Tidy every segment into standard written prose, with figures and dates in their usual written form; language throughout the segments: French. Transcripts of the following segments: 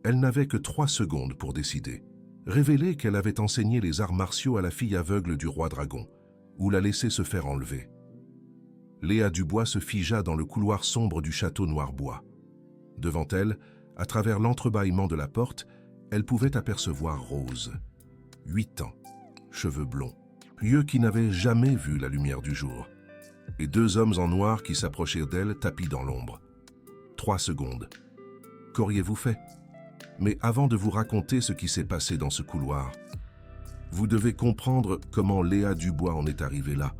Elle n'avait que 3 secondes pour décider. Révéler qu'elle avait enseigné les arts martiaux à la fille aveugle du roi dragon, ou la laisser se faire enlever. Léa Dubois se figea dans le couloir sombre du château Noirbois. Devant elle, à travers l'entrebâillement de la porte, elle pouvait apercevoir Rose. 8 ans, cheveux blonds, yeux qui n'avaient jamais vu la lumière du jour, et 2 hommes en noir qui s'approchaient d'elle tapis dans l'ombre. 3 secondes. Qu'auriez-vous fait? Mais avant de vous raconter ce qui s'est passé dans ce couloir, vous devez comprendre comment Léa Dubois en est arrivée là,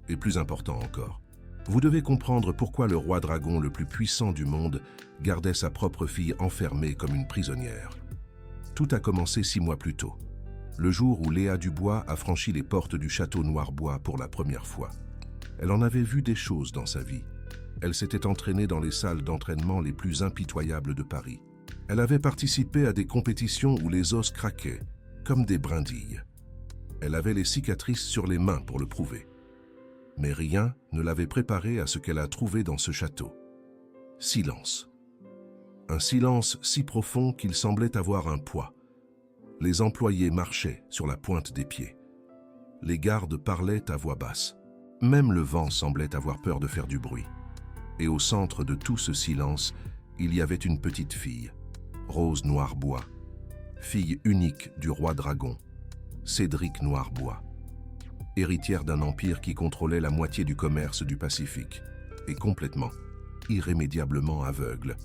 et plus important encore, vous devez comprendre pourquoi le roi dragon le plus puissant du monde gardait sa propre fille enfermée comme une prisonnière. Tout a commencé 6 mois plus tôt, le jour où Léa Dubois a franchi les portes du château Noirbois pour la première fois. Elle en avait vu des choses dans sa vie. Elle s'était entraînée dans les salles d'entraînement les plus impitoyables de Paris. Elle avait participé à des compétitions où les os craquaient, comme des brindilles. Elle avait les cicatrices sur les mains pour le prouver. Mais rien ne l'avait préparée à ce qu'elle a trouvé dans ce château. Silence. Un silence si profond qu'il semblait avoir un poids. Les employés marchaient sur la pointe des pieds. Les gardes parlaient à voix basse. Même le vent semblait avoir peur de faire du bruit. Et au centre de tout ce silence, il y avait une petite fille, Rose Noirbois, fille unique du roi dragon, Cédric Noirbois, héritière d'un empire qui contrôlait la moitié du commerce du Pacifique, et complètement, irrémédiablement aveugle.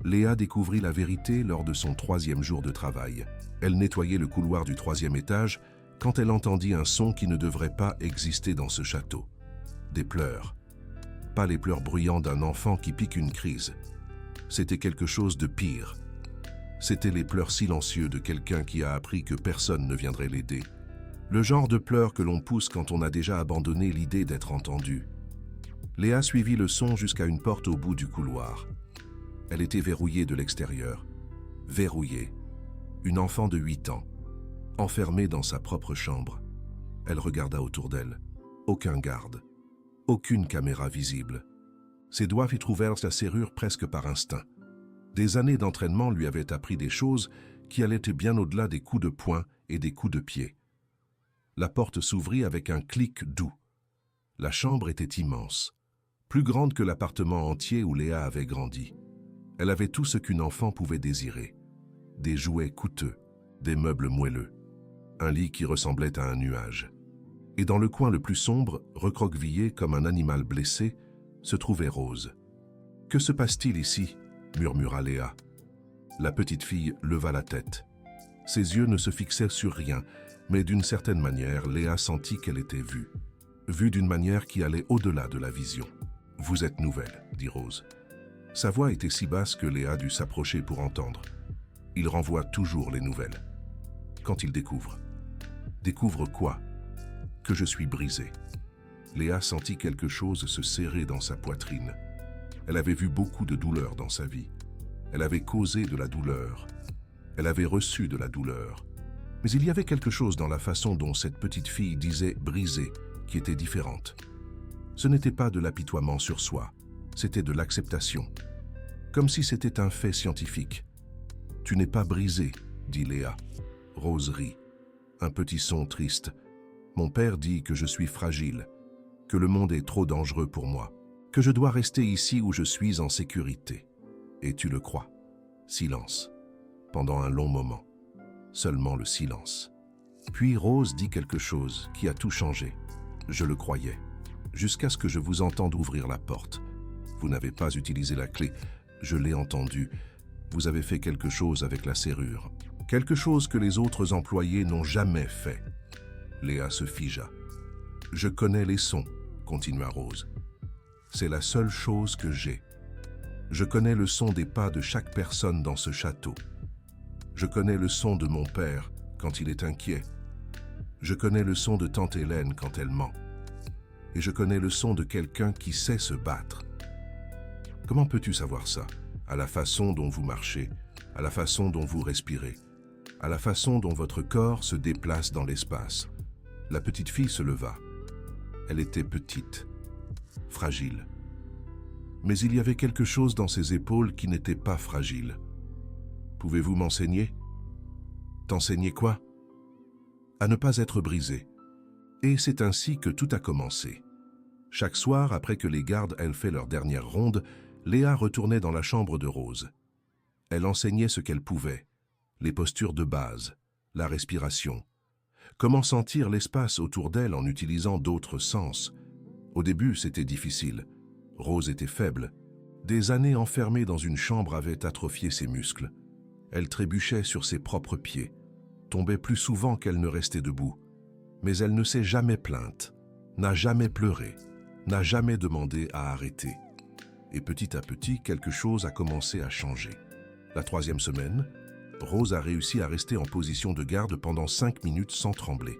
Léa découvrit la vérité lors de son 3e jour de travail. Elle nettoyait le couloir du 3e étage quand elle entendit un son qui ne devrait pas exister dans ce château. Des pleurs. Pas les pleurs bruyants d'un enfant qui pique une crise. C'était quelque chose de pire. C'étaient les pleurs silencieux de quelqu'un qui a appris que personne ne viendrait l'aider. Le genre de pleurs que l'on pousse quand on a déjà abandonné l'idée d'être entendu. Léa suivit le son jusqu'à une porte au bout du couloir. Elle était verrouillée de l'extérieur. Verrouillée. Une enfant de 8 ans, enfermée dans sa propre chambre. Elle regarda autour d'elle. Aucun garde. Aucune caméra visible. Ses doigts y trouvèrent la serrure presque par instinct. Des années d'entraînement lui avaient appris des choses qui allaient bien au-delà des coups de poing et des coups de pied. La porte s'ouvrit avec un clic doux. La chambre était immense, plus grande que l'appartement entier où Léa avait grandi. Elle avait tout ce qu'une enfant pouvait désirer. Des jouets coûteux, des meubles moelleux, un lit qui ressemblait à un nuage. Et dans le coin le plus sombre, recroquevillé comme un animal blessé, se trouvait Rose. « Que se passe-t-il ici » murmura Léa. La petite fille leva la tête. Ses yeux ne se fixaient sur rien, mais d'une certaine manière, Léa sentit qu'elle était vue. Vue d'une manière qui allait au-delà de la vision. « Vous êtes nouvelle » dit Rose. Sa voix était si basse que Léa dut s'approcher pour entendre. Il renvoie toujours les nouvelles. Quand il découvre. Découvre quoi? Que je suis brisée. Léa sentit quelque chose se serrer dans sa poitrine. Elle avait vu beaucoup de douleur dans sa vie. Elle avait causé de la douleur. Elle avait reçu de la douleur. Mais il y avait quelque chose dans la façon dont cette petite fille disait « brisée » qui était différente. Ce n'était pas de l'apitoiement sur soi, c'était de l'acceptation. Comme si c'était un fait scientifique. « Tu n'es pas brisée » dit Léa. Rose rit. Un petit son triste. « Mon père dit que je suis fragile, que le monde est trop dangereux pour moi, que je dois rester ici où je suis en sécurité. Et tu le crois. » Silence. Pendant un long moment. Seulement le silence. Puis Rose dit quelque chose qui a tout changé. Je le croyais. Jusqu'à ce que je vous entende ouvrir la porte. Vous n'avez pas utilisé la clé. Je l'ai entendu. Vous avez fait quelque chose avec la serrure. Quelque chose que les autres employés n'ont jamais fait. Léa se figea. Je connais les sons, continua Rose. C'est la seule chose que j'ai. Je connais le son des pas de chaque personne dans ce château. Je connais le son de mon père quand il est inquiet. Je connais le son de tante Hélène quand elle ment. Et je connais le son de quelqu'un qui sait se battre. Comment peux-tu savoir ça? À la façon dont vous marchez, à la façon dont vous respirez, à la façon dont votre corps se déplace dans l'espace. La petite fille se leva. Elle était petite, fragile. Mais il y avait quelque chose dans ses épaules qui n'était pas fragile. Pouvez-vous m'enseigner? T'enseigner quoi? À ne pas être brisé. Et c'est ainsi que tout a commencé. Chaque soir, après que les gardes aient fait leur dernière ronde, Léa retournait dans la chambre de Rose. Elle enseignait ce qu'elle pouvait, les postures de base, la respiration. Comment sentir l'espace autour d'elle en utilisant d'autres sens? Au début, c'était difficile. Rose était faible. Des années enfermées dans une chambre avaient atrophié ses muscles. Elle trébuchait sur ses propres pieds, tombait plus souvent qu'elle ne restait debout. Mais elle ne s'est jamais plainte, n'a jamais pleuré, n'a jamais demandé à arrêter. Et petit à petit, quelque chose a commencé à changer. La 3e semaine, Rose a réussi à rester en position de garde pendant 5 minutes sans trembler.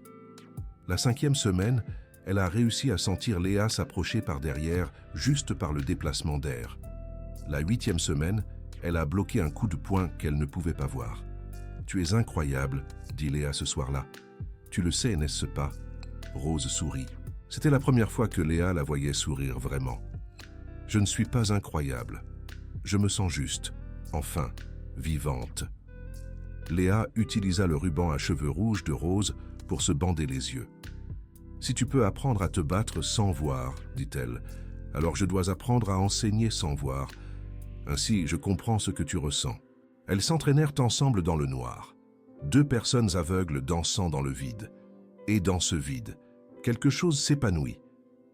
La 5e semaine, elle a réussi à sentir Léa s'approcher par derrière, juste par le déplacement d'air. La 8e semaine, elle a bloqué un coup de poing qu'elle ne pouvait pas voir. « Tu es incroyable », dit Léa ce soir-là. « Tu le sais, n'est-ce pas ?» Rose sourit. C'était la première fois que Léa la voyait sourire vraiment. « Je ne suis pas incroyable. Je me sens juste, enfin, vivante. » Léa utilisa le ruban à cheveux rouges de Rose pour se bander les yeux. « Si tu peux apprendre à te battre sans voir, dit-elle, alors je dois apprendre à enseigner sans voir. Ainsi, je comprends ce que tu ressens. » Elles s'entraînèrent ensemble dans le noir. 2 personnes aveugles dansant dans le vide. Et dans ce vide, quelque chose s'épanouit.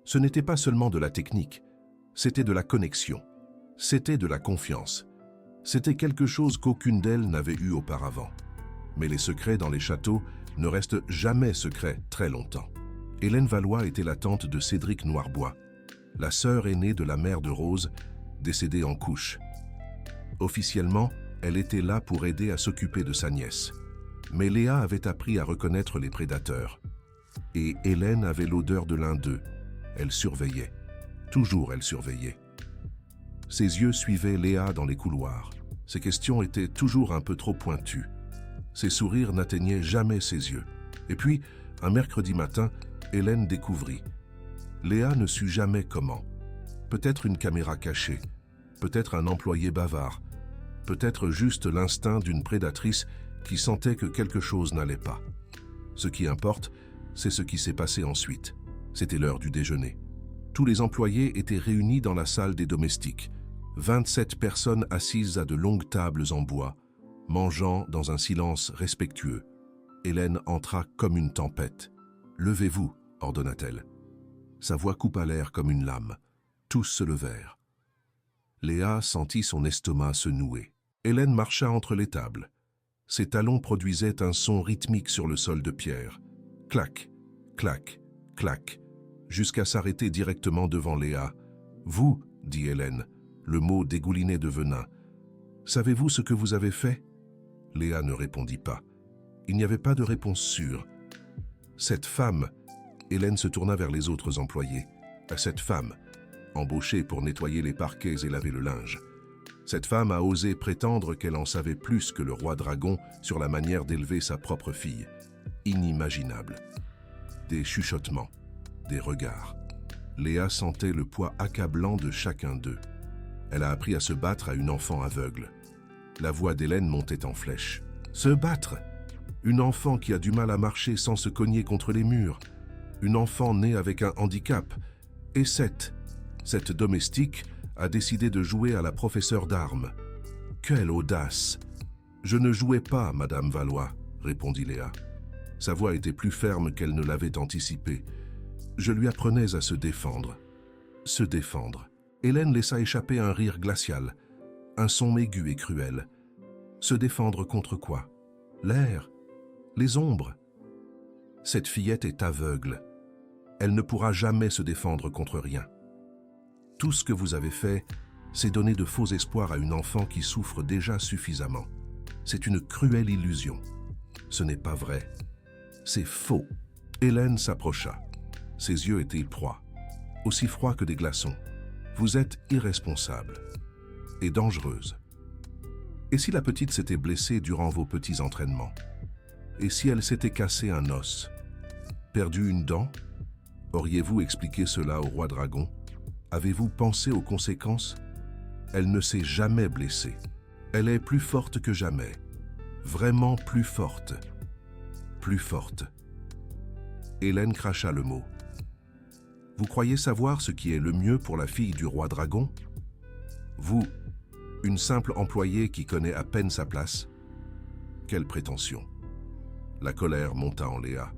Ce n'était pas seulement de la technique, c'était de la connexion. C'était de la confiance. C'était quelque chose qu'aucune d'elles n'avait eu auparavant. Mais les secrets dans les châteaux ne restent jamais secrets très longtemps. Hélène Valois était la tante de Cédric Noirbois, la sœur aînée de la mère de Rose, décédée en couche. Officiellement, elle était là pour aider à s'occuper de sa nièce. Mais Léa avait appris à reconnaître les prédateurs. Et Hélène avait l'odeur de l'un d'eux. Elle surveillait. Toujours elle surveillait. Ses yeux suivaient Léa dans les couloirs. Ses questions étaient toujours un peu trop pointues. Ses sourires n'atteignaient jamais ses yeux. Et puis, un mercredi matin, Hélène découvrit. Léa ne sut jamais comment. Peut-être une caméra cachée, peut-être un employé bavard, peut-être juste l'instinct d'une prédatrice qui sentait que quelque chose n'allait pas. Ce qui importe, c'est ce qui s'est passé ensuite. C'était l'heure du déjeuner. Tous les employés étaient réunis dans la salle des domestiques. 27 personnes assises à de longues tables en bois, mangeant dans un silence respectueux. Hélène entra comme une tempête. « Levez-vous », ordonna-t-elle. Sa voix coupa l'air comme une lame. Tous se levèrent. Léa sentit son estomac se nouer. Hélène marcha entre les tables. Ses talons produisaient un son rythmique sur le sol de pierre. Clac, clac, clac, jusqu'à s'arrêter directement devant Léa. « Vous, » dit Hélène, le mot dégouliné de venin. « Savez-vous ce que vous avez fait ?» Léa ne répondit pas. Il n'y avait pas de réponse sûre. Cette femme, Hélène se tourna vers les autres employés. Cette femme, embauchée pour nettoyer les parquets et laver le linge. Cette femme a osé prétendre qu'elle en savait plus que le roi dragon sur la manière d'élever sa propre fille. Inimaginable. Des chuchotements, des regards. Léa sentait le poids accablant de chacun d'eux. Elle a appris à se battre à une enfant aveugle. La voix d'Hélène montait en flèche. Se battre! Une enfant qui a du mal à marcher sans se cogner contre les murs. Une enfant née avec un handicap. Et cette domestique a décidé de jouer à la professeure d'armes. Quelle audace! Je ne jouais pas, Madame Valois, répondit Léa. Sa voix était plus ferme qu'elle ne l'avait anticipé. Je lui apprenais à se défendre. Se défendre. Hélène laissa échapper un rire glacial, un son aigu et cruel. Se défendre contre quoi? L'air? Les ombres? Cette fillette est aveugle. Elle ne pourra jamais se défendre contre rien. Tout ce que vous avez fait, c'est donner de faux espoirs à une enfant qui souffre déjà suffisamment. C'est une cruelle illusion. Ce n'est pas vrai. C'est faux. Hélène s'approcha. Ses yeux étaient froids, aussi froids que des glaçons. Vous êtes irresponsable et dangereuse. Et si la petite s'était blessée durant vos petits entraînements? Et si elle s'était cassé un os? Perdu une dent? Auriez-vous expliqué cela au roi dragon? Avez-vous pensé aux conséquences? Elle ne s'est jamais blessée. Elle est plus forte que jamais. Vraiment plus forte. Plus forte. Hélène cracha le mot. Vous croyez savoir ce qui est le mieux pour la fille du roi dragon? Vous, une simple employée qui connaît à peine sa place? Quelle prétention! La colère monta en Léa.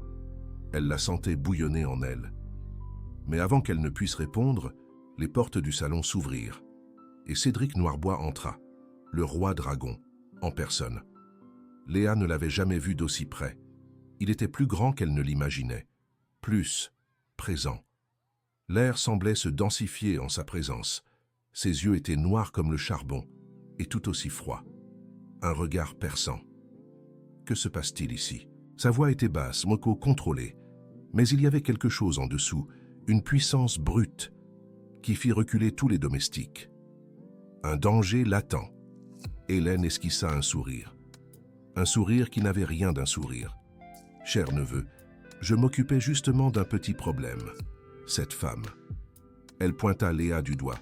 Elle la sentait bouillonner en elle. Mais avant qu'elle ne puisse répondre, les portes du salon s'ouvrirent et Cédric Noirbois entra, le roi dragon, en personne. Léa ne l'avait jamais vu d'aussi près. Il était plus grand qu'elle ne l'imaginait, plus présent. L'air semblait se densifier en sa présence. Ses yeux étaient noirs comme le charbon et tout aussi froids. Un regard perçant. Que se passe-t-il ici? Sa voix était basse, Moko contrôlée. Mais il y avait quelque chose en dessous, une puissance brute qui fit reculer tous les domestiques. Un danger latent. Hélène esquissa un sourire. Un sourire qui n'avait rien d'un sourire. Cher neveu, je m'occupais justement d'un petit problème. Cette femme. Elle pointa Léa du doigt.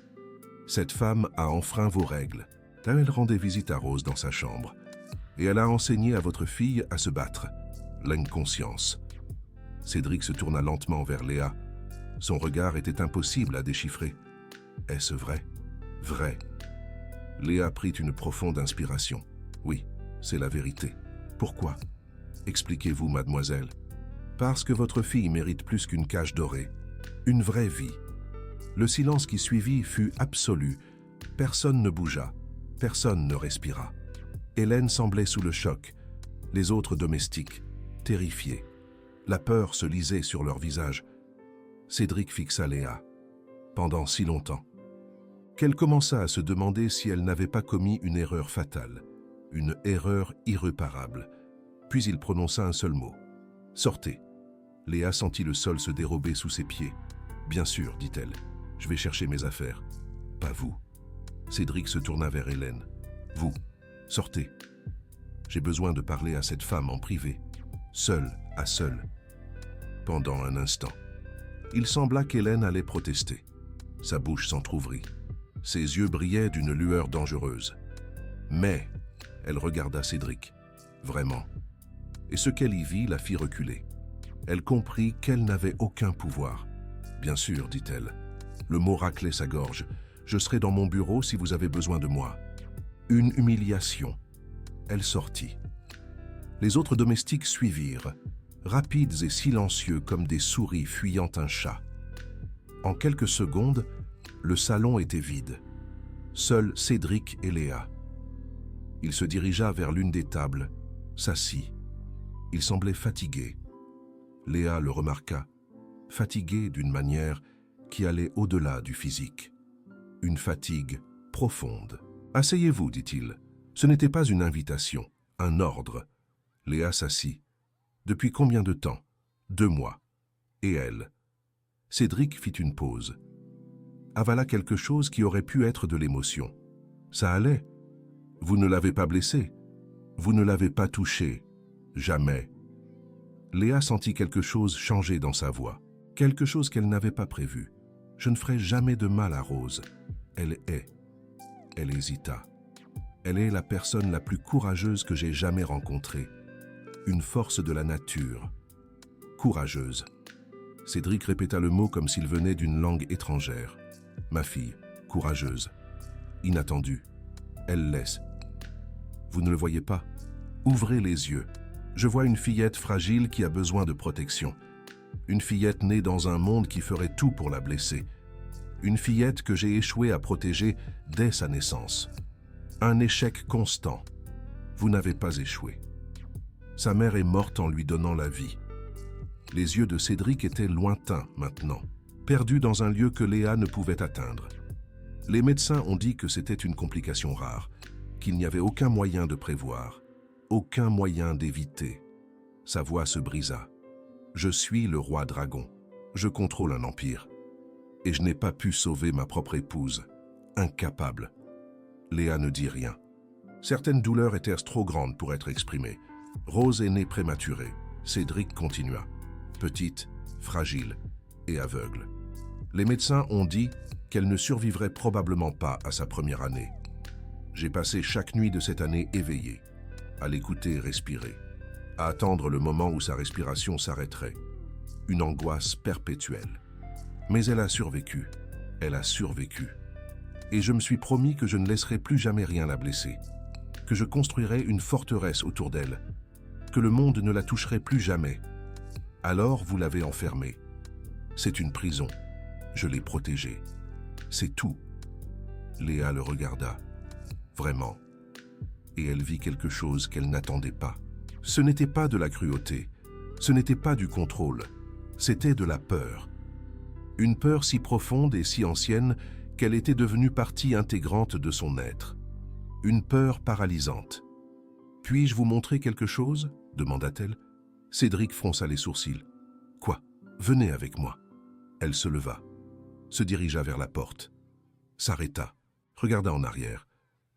Cette femme a enfreint vos règles. Là, elle rendait visite à Rose dans sa chambre. Et elle a enseigné à votre fille à se battre. L'inconscience. Cédric se tourna lentement vers Léa. Son regard était impossible à déchiffrer. Est-ce vrai? Vrai. Léa prit une profonde inspiration. Oui, c'est la vérité. Pourquoi? Expliquez-vous, mademoiselle. Parce que votre fille mérite plus qu'une cage dorée. Une vraie vie. Le silence qui suivit fut absolu. Personne ne bougea. Personne ne respira. Hélène semblait sous le choc. Les autres domestiques, terrifiés. La peur se lisait sur leur visage. Cédric fixa Léa. Pendant si longtemps. Qu'elle commença à se demander si elle n'avait pas commis une erreur fatale. Une erreur irréparable. Puis il prononça un seul mot. « Sortez !» Léa sentit le sol se dérober sous ses pieds. « Bien sûr, dit-elle. Je vais chercher mes affaires. Pas vous. » Cédric se tourna vers Hélène. « Vous, sortez. J'ai besoin de parler à cette femme en privé. Seule à seule. » Pendant un instant. Il sembla qu'Hélène allait protester. Sa bouche s'entr'ouvrit. Ses yeux brillaient d'une lueur dangereuse. Mais elle regarda Cédric. Vraiment. Et ce qu'elle y vit la fit reculer. Elle comprit qu'elle n'avait aucun pouvoir. « Bien sûr, dit-elle. » Le mot raclait sa gorge. « Je serai dans mon bureau si vous avez besoin de moi. » Une humiliation. Elle sortit. Les autres domestiques suivirent, rapides et silencieux comme des souris fuyant un chat. En quelques secondes, le salon était vide. Seuls Cédric et Léa. Il se dirigea vers l'une des tables, s'assit. Il semblait fatigué. Léa le remarqua, fatigué d'une manière qui allait au-delà du physique. Une fatigue profonde. « Asseyez-vous, dit-il. Ce n'était pas une invitation, un ordre. » Léa s'assit. « Depuis combien de temps? 2 mois. Et elle ?» Cédric fit une pause. Avala quelque chose qui aurait pu être de l'émotion. « Ça allait. Vous ne l'avez pas blessée. Vous ne l'avez pas touchée. Jamais. » Léa sentit quelque chose changer dans sa voix. Quelque chose qu'elle n'avait pas prévu. « Je ne ferai jamais de mal à Rose. Elle est. » Elle hésita. « Elle est la personne la plus courageuse que j'ai jamais rencontrée. Une force de la nature. Courageuse. » Cédric répéta le mot comme s'il venait d'une langue étrangère. « Ma fille, courageuse. Inattendue. Elle laisse. Vous ne le voyez pas? Ouvrez les yeux. Je vois une fillette fragile qui a besoin de protection. Une fillette née dans un monde qui ferait tout pour la blesser. Une fillette que j'ai échoué à protéger dès sa naissance. Un échec constant. Vous n'avez pas échoué. Sa mère est morte en lui donnant la vie. » Les yeux de Cédric étaient lointains maintenant, perdus dans un lieu que Léa ne pouvait atteindre. Les médecins ont dit que c'était une complication rare, qu'il n'y avait aucun moyen de prévoir, aucun moyen d'éviter. Sa voix se brisa. « Je suis le roi dragon. Je contrôle un empire. Et je n'ai pas pu sauver ma propre épouse. Incapable. » Léa ne dit rien. Certaines douleurs étaient trop grandes pour être exprimées. Rose est née prématurée. Cédric continua. Petite, fragile et aveugle. Les médecins ont dit qu'elle ne survivrait probablement pas à sa première année. J'ai passé chaque nuit de cette année éveillé, à l'écouter respirer, à attendre le moment où sa respiration s'arrêterait. Une angoisse perpétuelle. Mais elle a survécu. Elle a survécu. Et je me suis promis que je ne laisserai plus jamais rien la blesser, que je construirais une forteresse autour d'elle, que le monde ne la toucherait plus jamais. Alors vous l'avez enfermée. C'est une prison. Je l'ai protégée. C'est tout. Léa le regarda. Vraiment. Et elle vit quelque chose qu'elle n'attendait pas. Ce n'était pas de la cruauté. Ce n'était pas du contrôle. C'était de la peur. Une peur si profonde et si ancienne qu'elle était devenue partie intégrante de son être. Une peur paralysante. « Puis-je vous montrer quelque chose ?» demanda-t-elle. Cédric fronça les sourcils. « Quoi ? Venez avec moi. » Elle se leva, se dirigea vers la porte, s'arrêta, regarda en arrière.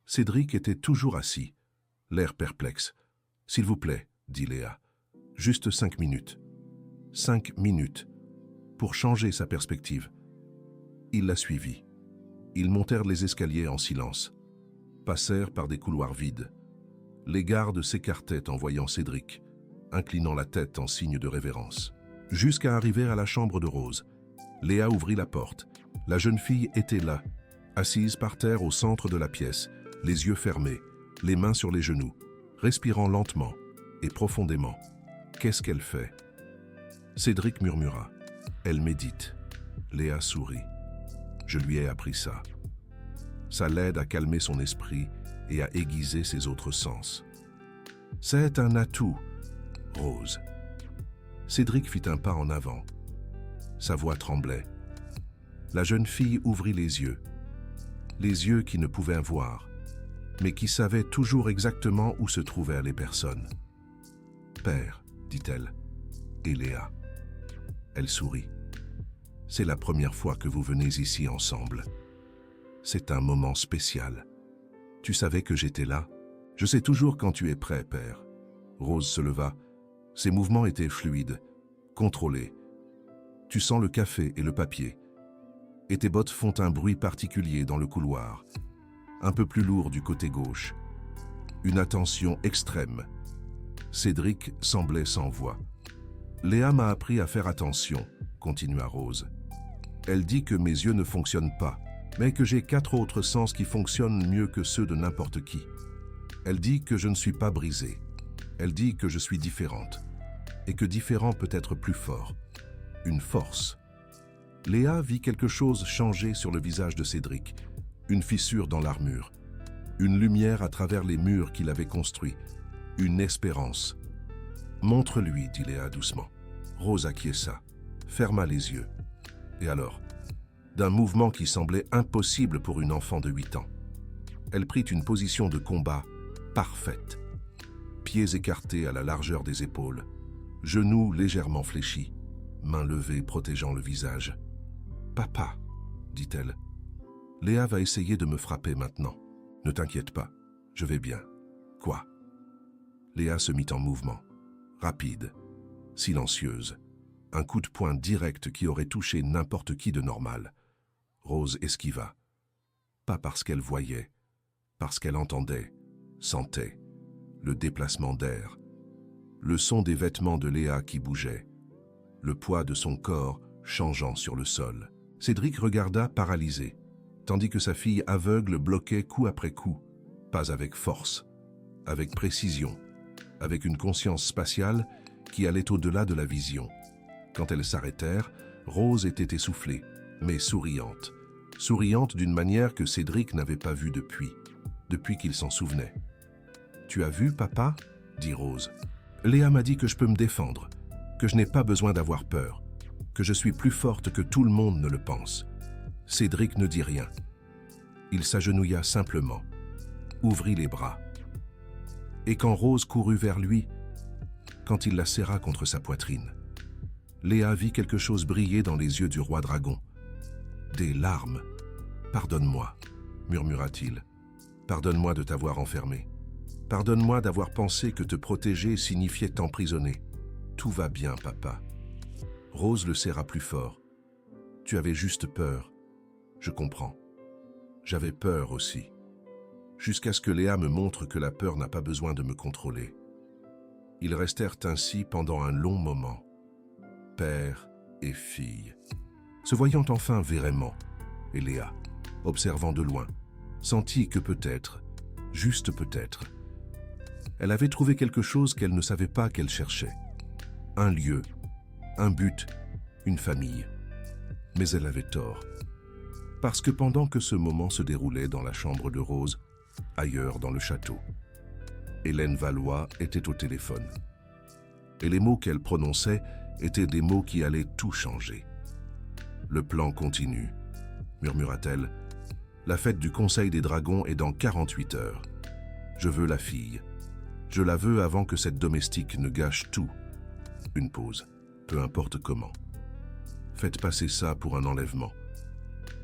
Cédric était toujours assis, l'air perplexe. « S'il vous plaît, » dit Léa. « Juste 5 minutes. 5 minutes. Pour changer sa perspective. » Il la suivit. Ils montèrent les escaliers en silence, passèrent par des couloirs vides. Les gardes s'écartaient en voyant Cédric, inclinant la tête en signe de révérence. Jusqu'à arriver à la chambre de Rose. Léa ouvrit la porte. La jeune fille était là, assise par terre au centre de la pièce, les yeux fermés, les mains sur les genoux, respirant lentement et profondément. Qu'est-ce qu'elle fait ? Cédric murmura. Elle médite. Léa sourit. Je lui ai appris ça. Ça l'aide à calmer son esprit et à aiguiser ses autres sens. C'est un atout, Rose. Cédric fit un pas en avant. Sa voix tremblait. La jeune fille ouvrit les yeux qui ne pouvaient voir, mais qui savaient toujours exactement où se trouvaient les personnes. « Père, » dit-elle, et Léa. Elle sourit. « C'est la première fois que vous venez ici ensemble. C'est un moment spécial. Tu savais que j'étais là ? Je sais toujours quand tu es prêt, père. » Rose se leva. Ses mouvements étaient fluides, contrôlés. Tu sens le café et le papier. Et tes bottes font un bruit particulier dans le couloir, un peu plus lourd du côté gauche. Une attention extrême. Cédric semblait sans voix. Léa m'a appris à faire attention, continua Rose. Elle dit que mes yeux ne fonctionnent pas, mais que j'ai 4 autres sens qui fonctionnent mieux que ceux de n'importe qui. Elle dit que je ne suis pas brisée. Elle dit que je suis différente, et que différent peut être plus fort. Une force. Léa vit quelque chose changer sur le visage de Cédric, une fissure dans l'armure, une lumière à travers les murs qu'il avait construits, une espérance. « Montre-lui, » dit Léa doucement. Rose acquiesça, ferma les yeux. Et alors, d'un mouvement qui semblait impossible pour une enfant de 8 ans, elle prit une position de combat parfaite. Pieds écartés à la largeur des épaules, genoux légèrement fléchis, mains levées protégeant le visage. « Papa, » dit-elle. « Léa va essayer de me frapper maintenant. Ne t'inquiète pas, je vais bien. »« Quoi ?» Léa se mit en mouvement, rapide, silencieuse. Un coup de poing direct qui aurait touché n'importe qui de normal. Rose esquiva. Pas parce qu'elle voyait, parce qu'elle entendait, sentait. Le déplacement d'air, le son des vêtements de Léa qui bougeaient, le poids de son corps changeant sur le sol. Cédric regarda paralysé, tandis que sa fille aveugle bloquait coup après coup, pas avec force, avec précision, avec une conscience spatiale qui allait au-delà de la vision. Quand elles s'arrêtèrent, Rose était essoufflée, mais souriante. Souriante d'une manière que Cédric n'avait pas vue depuis qu'il s'en souvenait. « Tu as vu, papa ?» dit Rose. « Léa m'a dit que je peux me défendre, que je n'ai pas besoin d'avoir peur, que je suis plus forte que tout le monde ne le pense. » Cédric ne dit rien. Il s'agenouilla simplement, ouvrit les bras. Et quand Rose courut vers lui, quand il la serra contre sa poitrine, Léa vit quelque chose briller dans les yeux du roi dragon. Des larmes. « Pardonne-moi, » murmura-t-il. « Pardonne-moi de t'avoir enfermé. Pardonne-moi d'avoir pensé que te protéger signifiait t'emprisonner. Tout va bien, papa. » Rose le serra plus fort. « Tu avais juste peur. Je comprends. J'avais peur aussi. jusqu'à ce que Léa me montre que la peur n'a pas besoin de me contrôler. Ils restèrent ainsi pendant un long moment, père et fille, se voyant enfin vraiment, et Léa, observant de loin, sentit que peut-être, juste peut-être, elle avait trouvé quelque chose qu'elle ne savait pas qu'elle cherchait. Un lieu, un but, une famille. Mais elle avait tort. Parce que pendant que ce moment se déroulait dans la chambre de Rose, ailleurs dans le château, Hélène Valois était au téléphone. Et les mots qu'elle prononçait étaient des mots qui allaient tout changer. Le plan continue, murmura-t-elle. La fête du Conseil des Dragons est dans 48 heures. Je veux la fille. Je la veux avant que cette domestique ne gâche tout. Une pause, peu importe comment. Faites passer ça pour un enlèvement.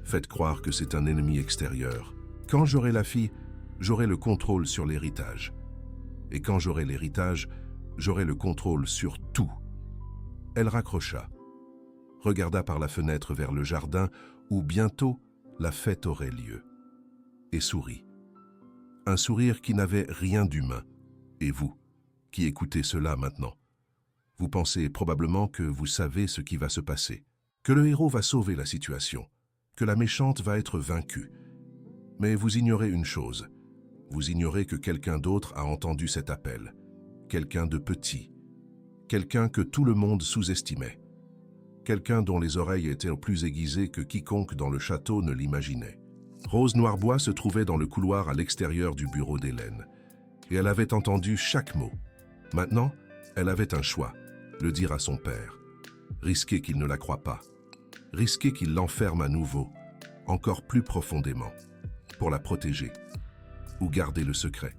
Faites croire que c'est un ennemi extérieur. Quand j'aurai la fille, j'aurai le contrôle sur l'héritage. Et quand j'aurai l'héritage, j'aurai le contrôle sur tout. Elle raccrocha, regarda par la fenêtre vers le jardin où bientôt la fête aurait lieu, et sourit. Un sourire qui n'avait rien d'humain. Et vous, qui écoutez cela maintenant, vous pensez probablement que vous savez ce qui va se passer, que le héros va sauver la situation, que la méchante va être vaincue. Mais vous ignorez une chose, vous ignorez que quelqu'un d'autre a entendu cet appel, quelqu'un de petit, quelqu'un que tout le monde sous-estimait, quelqu'un dont les oreilles étaient plus aiguisées que quiconque dans le château ne l'imaginait. Rose Noirbois se trouvait dans le couloir à l'extérieur du bureau d'Hélène, et elle avait entendu chaque mot. Maintenant, elle avait un choix, le dire à son père, risquer qu'il ne la croie pas, risquer qu'il l'enferme à nouveau, encore plus profondément, pour la protéger, ou garder le secret.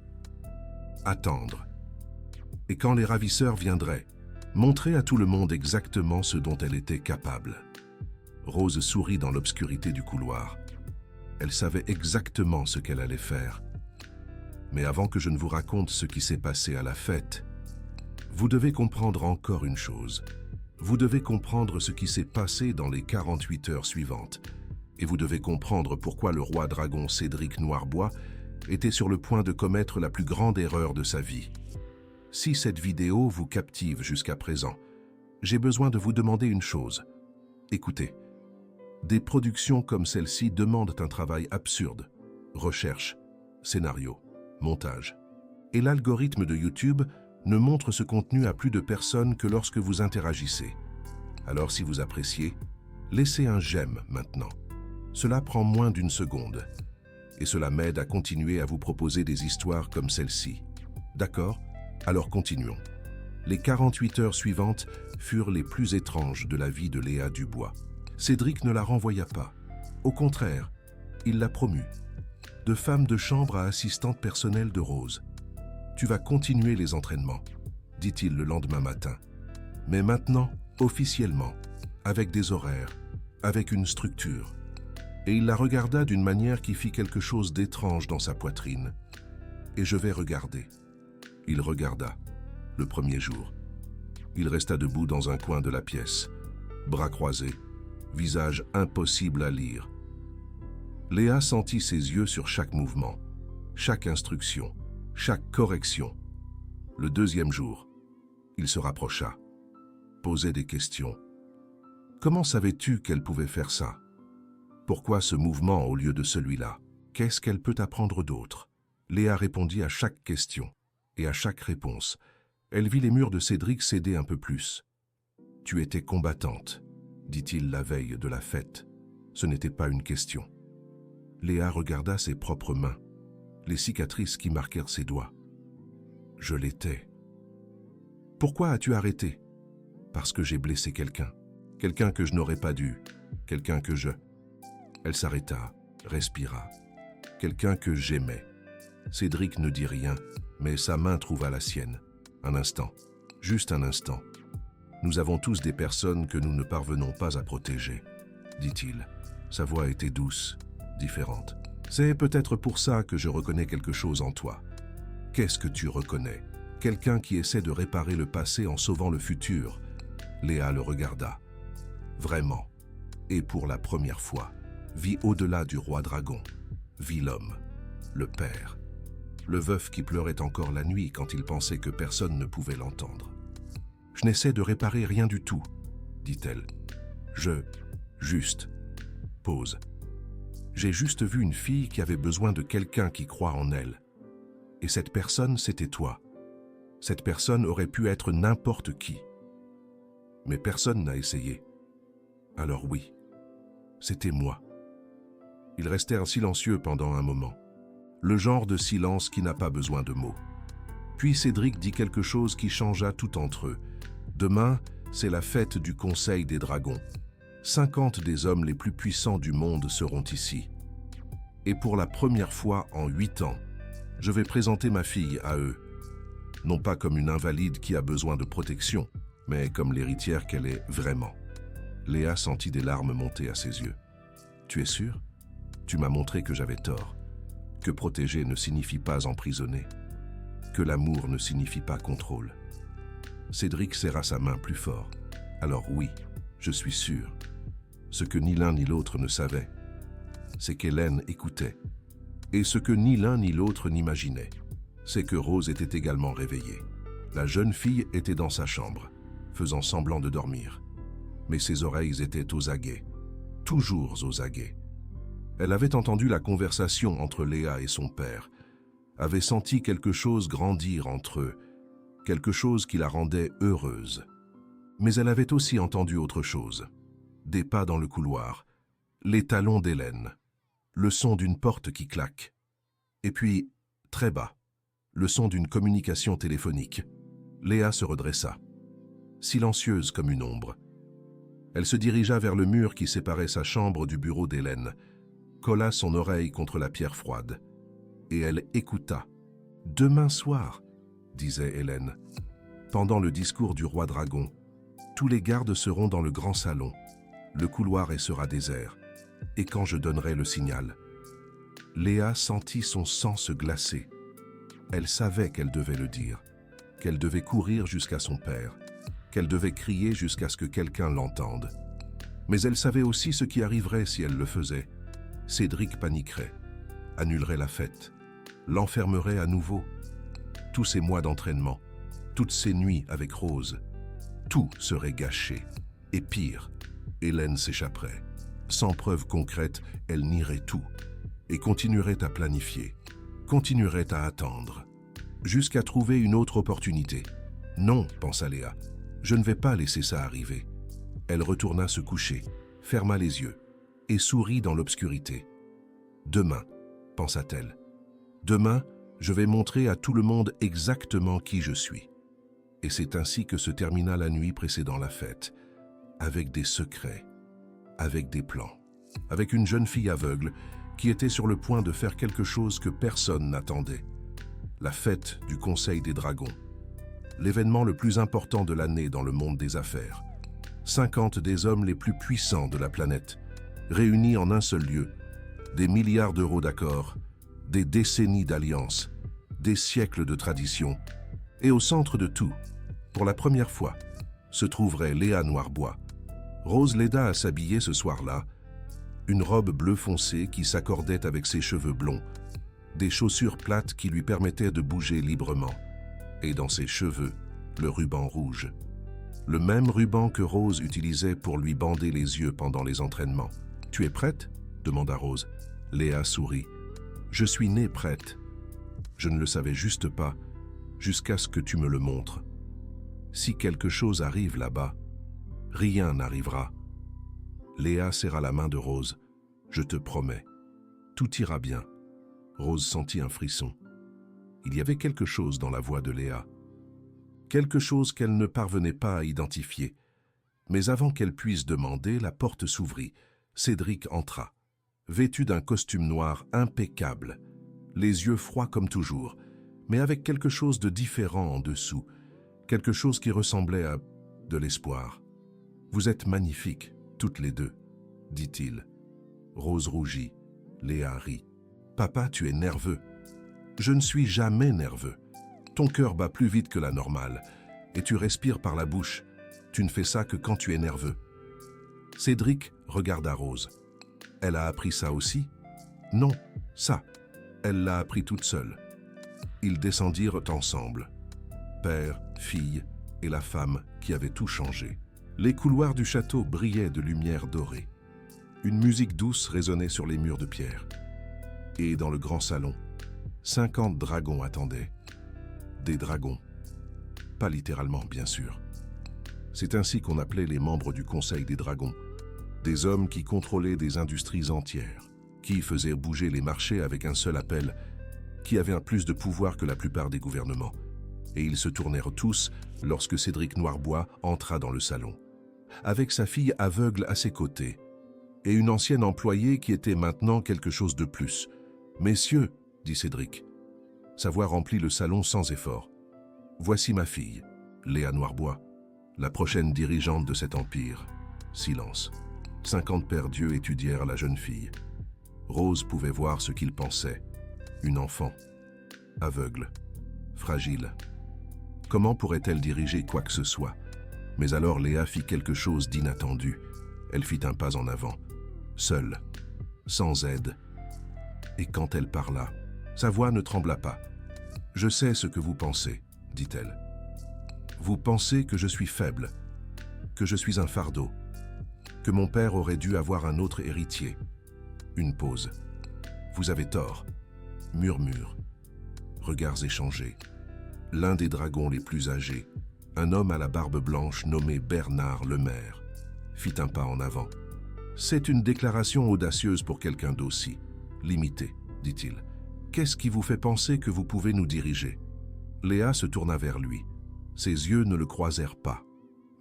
Attendre. Et quand les ravisseurs viendraient, montrer à tout le monde exactement ce dont elle était capable. Rose sourit dans l'obscurité du couloir. Elle savait exactement ce qu'elle allait faire. Mais avant que je ne vous raconte ce qui s'est passé à la fête, vous devez comprendre encore une chose. Vous devez comprendre ce qui s'est passé dans les 48 heures suivantes. Et vous devez comprendre pourquoi le roi dragon Cédric Noirbois était sur le point de commettre la plus grande erreur de sa vie. Si cette vidéo vous captive jusqu'à présent, j'ai besoin de vous demander une chose. Écoutez, des productions comme celle-ci demandent un travail absurde. Recherche, scénario, montage. Et l'algorithme de YouTube ne montre ce contenu à plus de personnes que lorsque vous interagissez. Alors si vous appréciez, laissez un j'aime maintenant. Cela prend moins d'une seconde. Et cela m'aide à continuer à vous proposer des histoires comme celle-ci. D'accord? Alors continuons. Les 48 heures suivantes furent les plus étranges de la vie de Léa Dubois. Cédric ne la renvoya pas. Au contraire, il la promut. De femme de chambre à assistante personnelle de Rose. Tu vas continuer les entraînements, dit-il le lendemain matin. Mais maintenant, officiellement, avec des horaires, avec une structure. Et il la regarda d'une manière qui fit quelque chose d'étrange dans sa poitrine. Et je vais regarder. Il regarda, le premier jour. Il resta debout dans un coin de la pièce, bras croisés, visage impossible à lire. Léa sentit ses yeux sur chaque mouvement, chaque instruction, chaque correction. Le deuxième jour, il se rapprocha, posait des questions. Comment savais-tu qu'elle pouvait faire ça? Pourquoi ce mouvement au lieu de celui-là? Qu'est-ce qu'elle peut apprendre d'autre? Léa répondit à chaque question, et à chaque réponse, elle vit les murs de Cédric céder un peu plus. « Tu étais combattante », dit-il la veille de la fête. Ce n'était pas une question. Léa regarda ses propres mains, les cicatrices qui marquèrent ses doigts. « Je l'étais. »« Pourquoi as-tu arrêté ?»« Parce que j'ai blessé quelqu'un. Quelqu'un que je n'aurais pas dû. Quelqu'un que je... » Elle s'arrêta, respira. « Quelqu'un que j'aimais. » Cédric ne dit rien, mais sa main trouva la sienne. Un instant, juste un instant. « Nous avons tous des personnes que nous ne parvenons pas à protéger, » dit-il. Sa voix était douce, différente. « C'est peut-être pour ça que je reconnais quelque chose en toi. » « Qu'est-ce que tu reconnais? Quelqu'un qui essaie de réparer le passé en sauvant le futur. » Léa le regarda. Vraiment, et pour la première fois, vit au-delà du roi dragon, vit l'homme, le père, le veuf qui pleurait encore la nuit quand il pensait que personne ne pouvait l'entendre. « Je n'essaie de réparer rien du tout, dit-elle. Juste. Pause. J'ai juste vu une fille qui avait besoin de quelqu'un qui croit en elle. Et cette personne, c'était toi. Cette personne aurait pu être n'importe qui. Mais personne n'a essayé. Alors oui, c'était moi. » Ils restèrent silencieux pendant un moment. Le genre de silence qui n'a pas besoin de mots. Puis Cédric dit quelque chose qui changea tout entre eux. « Demain, c'est la fête du Conseil des Dragons. 50 des hommes les plus puissants du monde seront ici. Et pour la première fois en 8 ans, je vais présenter ma fille à eux. Non pas comme une invalide qui a besoin de protection, mais comme l'héritière qu'elle est vraiment. » Léa sentit des larmes monter à ses yeux. « Tu es sûr ? Tu m'as montré que j'avais tort. Que protéger ne signifie pas emprisonner. Que l'amour ne signifie pas contrôle. » Cédric serra sa main plus fort. « Alors oui, je suis sûr. Ce que ni l'un ni l'autre ne savaient, c'est qu'Hélène écoutait. Et ce que ni l'un ni l'autre n'imaginait, c'est que Rose était également réveillée. La jeune fille était dans sa chambre, faisant semblant de dormir. Mais ses oreilles étaient aux aguets, toujours aux aguets. Elle avait entendu la conversation entre Léa et son père, avait senti quelque chose grandir entre eux, quelque chose qui la rendait heureuse. Mais elle avait aussi entendu autre chose. Des pas dans le couloir, les talons d'Hélène, le son d'une porte qui claque. Et puis, très bas, le son d'une communication téléphonique. Léa se redressa, silencieuse comme une ombre. Elle se dirigea vers le mur qui séparait sa chambre du bureau d'Hélène, colla son oreille contre la pierre froide, et elle écouta. « Demain soir, » disait Hélène, « pendant le discours du roi dragon, tous les gardes seront dans le grand salon, le couloir sera désert, et quand je donnerai le signal. » Léa sentit son sang se glacer. Elle savait qu'elle devait le dire, qu'elle devait courir jusqu'à son père, qu'elle devait crier jusqu'à ce que quelqu'un l'entende. Mais elle savait aussi ce qui arriverait si elle le faisait. Cédric paniquerait, annulerait la fête, l'enfermerait à nouveau. Tous ces mois d'entraînement, toutes ces nuits avec Rose, tout serait gâché. Et pire, Hélène s'échapperait. Sans preuve concrète, elle nierait tout et continuerait à planifier, continuerait à attendre, jusqu'à trouver une autre opportunité. « Non, pensa Léa, je ne vais pas laisser ça arriver. » Elle retourna se coucher, ferma les yeux et sourit dans l'obscurité. « Demain, pensa-t-elle, demain, je vais montrer à tout le monde exactement qui je suis. » Et c'est ainsi que se termina la nuit précédant la fête, avec des secrets, avec des plans, avec une jeune fille aveugle qui était sur le point de faire quelque chose que personne n'attendait. La fête du Conseil des Dragons, l'événement le plus important de l'année dans le monde des affaires. 50 des hommes les plus puissants de la planète, réunis en un seul lieu, des milliards d'euros d'accords, des décennies d'alliances, des siècles de traditions, et au centre de tout, pour la première fois, se trouverait Léa Noirbois. Rose l'aida à s'habiller ce soir-là, une robe bleu foncé qui s'accordait avec ses cheveux blonds, des chaussures plates qui lui permettaient de bouger librement, et dans ses cheveux, le ruban rouge. Le même ruban que Rose utilisait pour lui bander les yeux pendant les entraînements. « Tu es prête ?» demanda Rose. Léa sourit. « Je suis née prête. Je ne le savais juste pas, jusqu'à ce que tu me le montres. Si quelque chose arrive là-bas, rien n'arrivera. » Léa serra la main de Rose. « Je te promets, tout ira bien. » Rose sentit un frisson. Il y avait quelque chose dans la voix de Léa. Quelque chose qu'elle ne parvenait pas à identifier. Mais avant qu'elle puisse demander, la porte s'ouvrit. Cédric entra, vêtu d'un costume noir impeccable, les yeux froids comme toujours, mais avec quelque chose de différent en dessous, quelque chose qui ressemblait à de l'espoir. « Vous êtes magnifiques, toutes les deux, » dit-il. Rose rougit, Léa rit. « Papa, tu es nerveux. » »« Je ne suis jamais nerveux. Ton cœur bat plus vite que la normale, et tu respires par la bouche. Tu ne fais ça que quand tu es nerveux. » Cédric regarda Rose. « Elle a appris ça aussi ? » « Non, ça, elle l'a appris toute seule. » Ils descendirent ensemble, père, fille et la femme qui avait tout changé. Les couloirs du château brillaient de lumière dorée. Une musique douce résonnait sur les murs de pierre. Et dans le grand salon, 50 dragons attendaient. Des dragons. Pas littéralement, bien sûr. C'est ainsi qu'on appelait les membres du Conseil des dragons. Des hommes qui contrôlaient des industries entières, qui faisaient bouger les marchés avec un seul appel, qui avaient un plus de pouvoir que la plupart des gouvernements. Et ils se tournèrent tous lorsque Cédric Noirbois entra dans le salon, avec sa fille aveugle à ses côtés, et une ancienne employée qui était maintenant quelque chose de plus. « Messieurs, » dit Cédric. Sa voix remplit le salon sans effort. « Voici ma fille, Léa Noirbois, la prochaine dirigeante de cet empire. » Silence. 50 pères dieux étudièrent la jeune fille. Rose pouvait voir ce qu'il pensait. Une enfant, aveugle, fragile. Comment pourrait-elle diriger quoi que ce soit? Mais alors Léa fit quelque chose d'inattendu. Elle fit un pas en avant, seule, sans aide. Et quand elle parla, sa voix ne trembla pas. « Je sais ce que vous pensez, » dit-elle. « Vous pensez que je suis faible, que je suis un fardeau, que mon père aurait dû avoir un autre héritier. » Une pause. « Vous avez tort. » Murmure. Regards échangés. L'un des dragons les plus âgés, un homme à la barbe blanche nommé Bernard Lemaire, fit un pas en avant. « C'est une déclaration audacieuse pour quelqu'un d'aussi limité, dit-il. Qu'est-ce qui vous fait penser que vous pouvez nous diriger? » Léa se tourna vers lui. Ses yeux ne le croisèrent pas,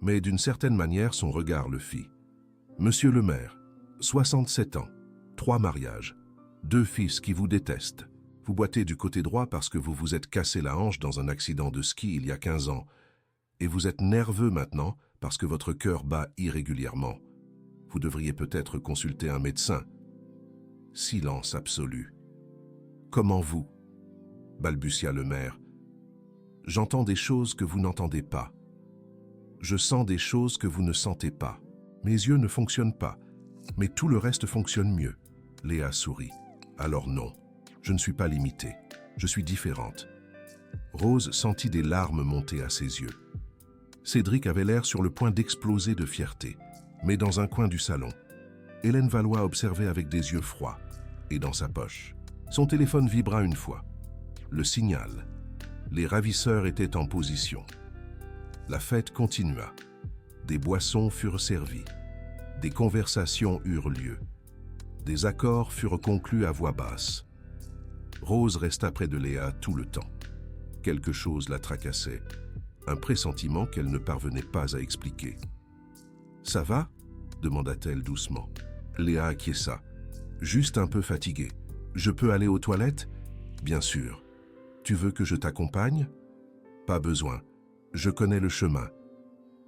mais d'une certaine manière son regard le fit. « Monsieur le maire, 67 ans, 3 mariages, 2 fils qui vous détestent. Vous boitez du côté droit parce que vous vous êtes cassé la hanche dans un accident de ski il y a 15 ans, et vous êtes nerveux maintenant parce que votre cœur bat irrégulièrement. Vous devriez peut-être consulter un médecin. » Silence absolu. « Comment vous ?» balbutia le maire. « J'entends des choses que vous n'entendez pas. Je sens des choses que vous ne sentez pas. Mes yeux ne fonctionnent pas, mais tout le reste fonctionne mieux. » Léa sourit. « Alors non, je ne suis pas limitée. Je suis différente. » Rose sentit des larmes monter à ses yeux. Cédric avait l'air sur le point d'exploser de fierté, mais dans un coin du salon, Hélène Valois observait avec des yeux froids, et dans sa poche. Son téléphone vibra une fois. Le signal. Les ravisseurs étaient en position. La fête continua. Des boissons furent servies. Des conversations eurent lieu. Des accords furent conclus à voix basse. Rose resta près de Léa tout le temps. Quelque chose la tracassait, un pressentiment qu'elle ne parvenait pas à expliquer. « Ça va ?» demanda-t-elle doucement. Léa acquiesça. « Juste un peu fatiguée. Je peux aller aux toilettes ?»« Bien sûr. Tu veux que je t'accompagne ?»« Pas besoin. Je connais le chemin. »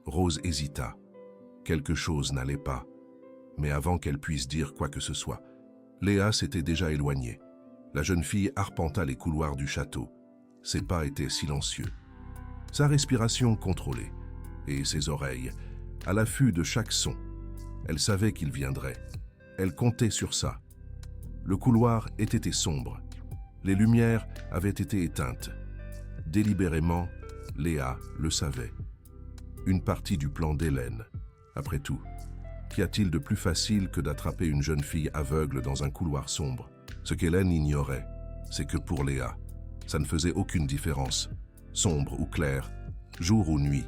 Rose hésita. Quelque chose n'allait pas. Mais avant qu'elle puisse dire quoi que ce soit, Léa s'était déjà éloignée. La jeune fille arpenta les couloirs du château. Ses pas étaient silencieux. Sa respiration contrôlée, et ses oreilles, à l'affût de chaque son. Elle savait qu'il viendrait. Elle comptait sur ça. Le couloir était sombre. Les lumières avaient été éteintes. Délibérément, Léa le savait. Une partie du plan d'Hélène. Après tout, qu'y a-t-il de plus facile que d'attraper une jeune fille aveugle dans un couloir sombre? Ce qu'Hélène ignorait, c'est que pour Léa, ça ne faisait aucune différence. Sombre ou clair, jour ou nuit.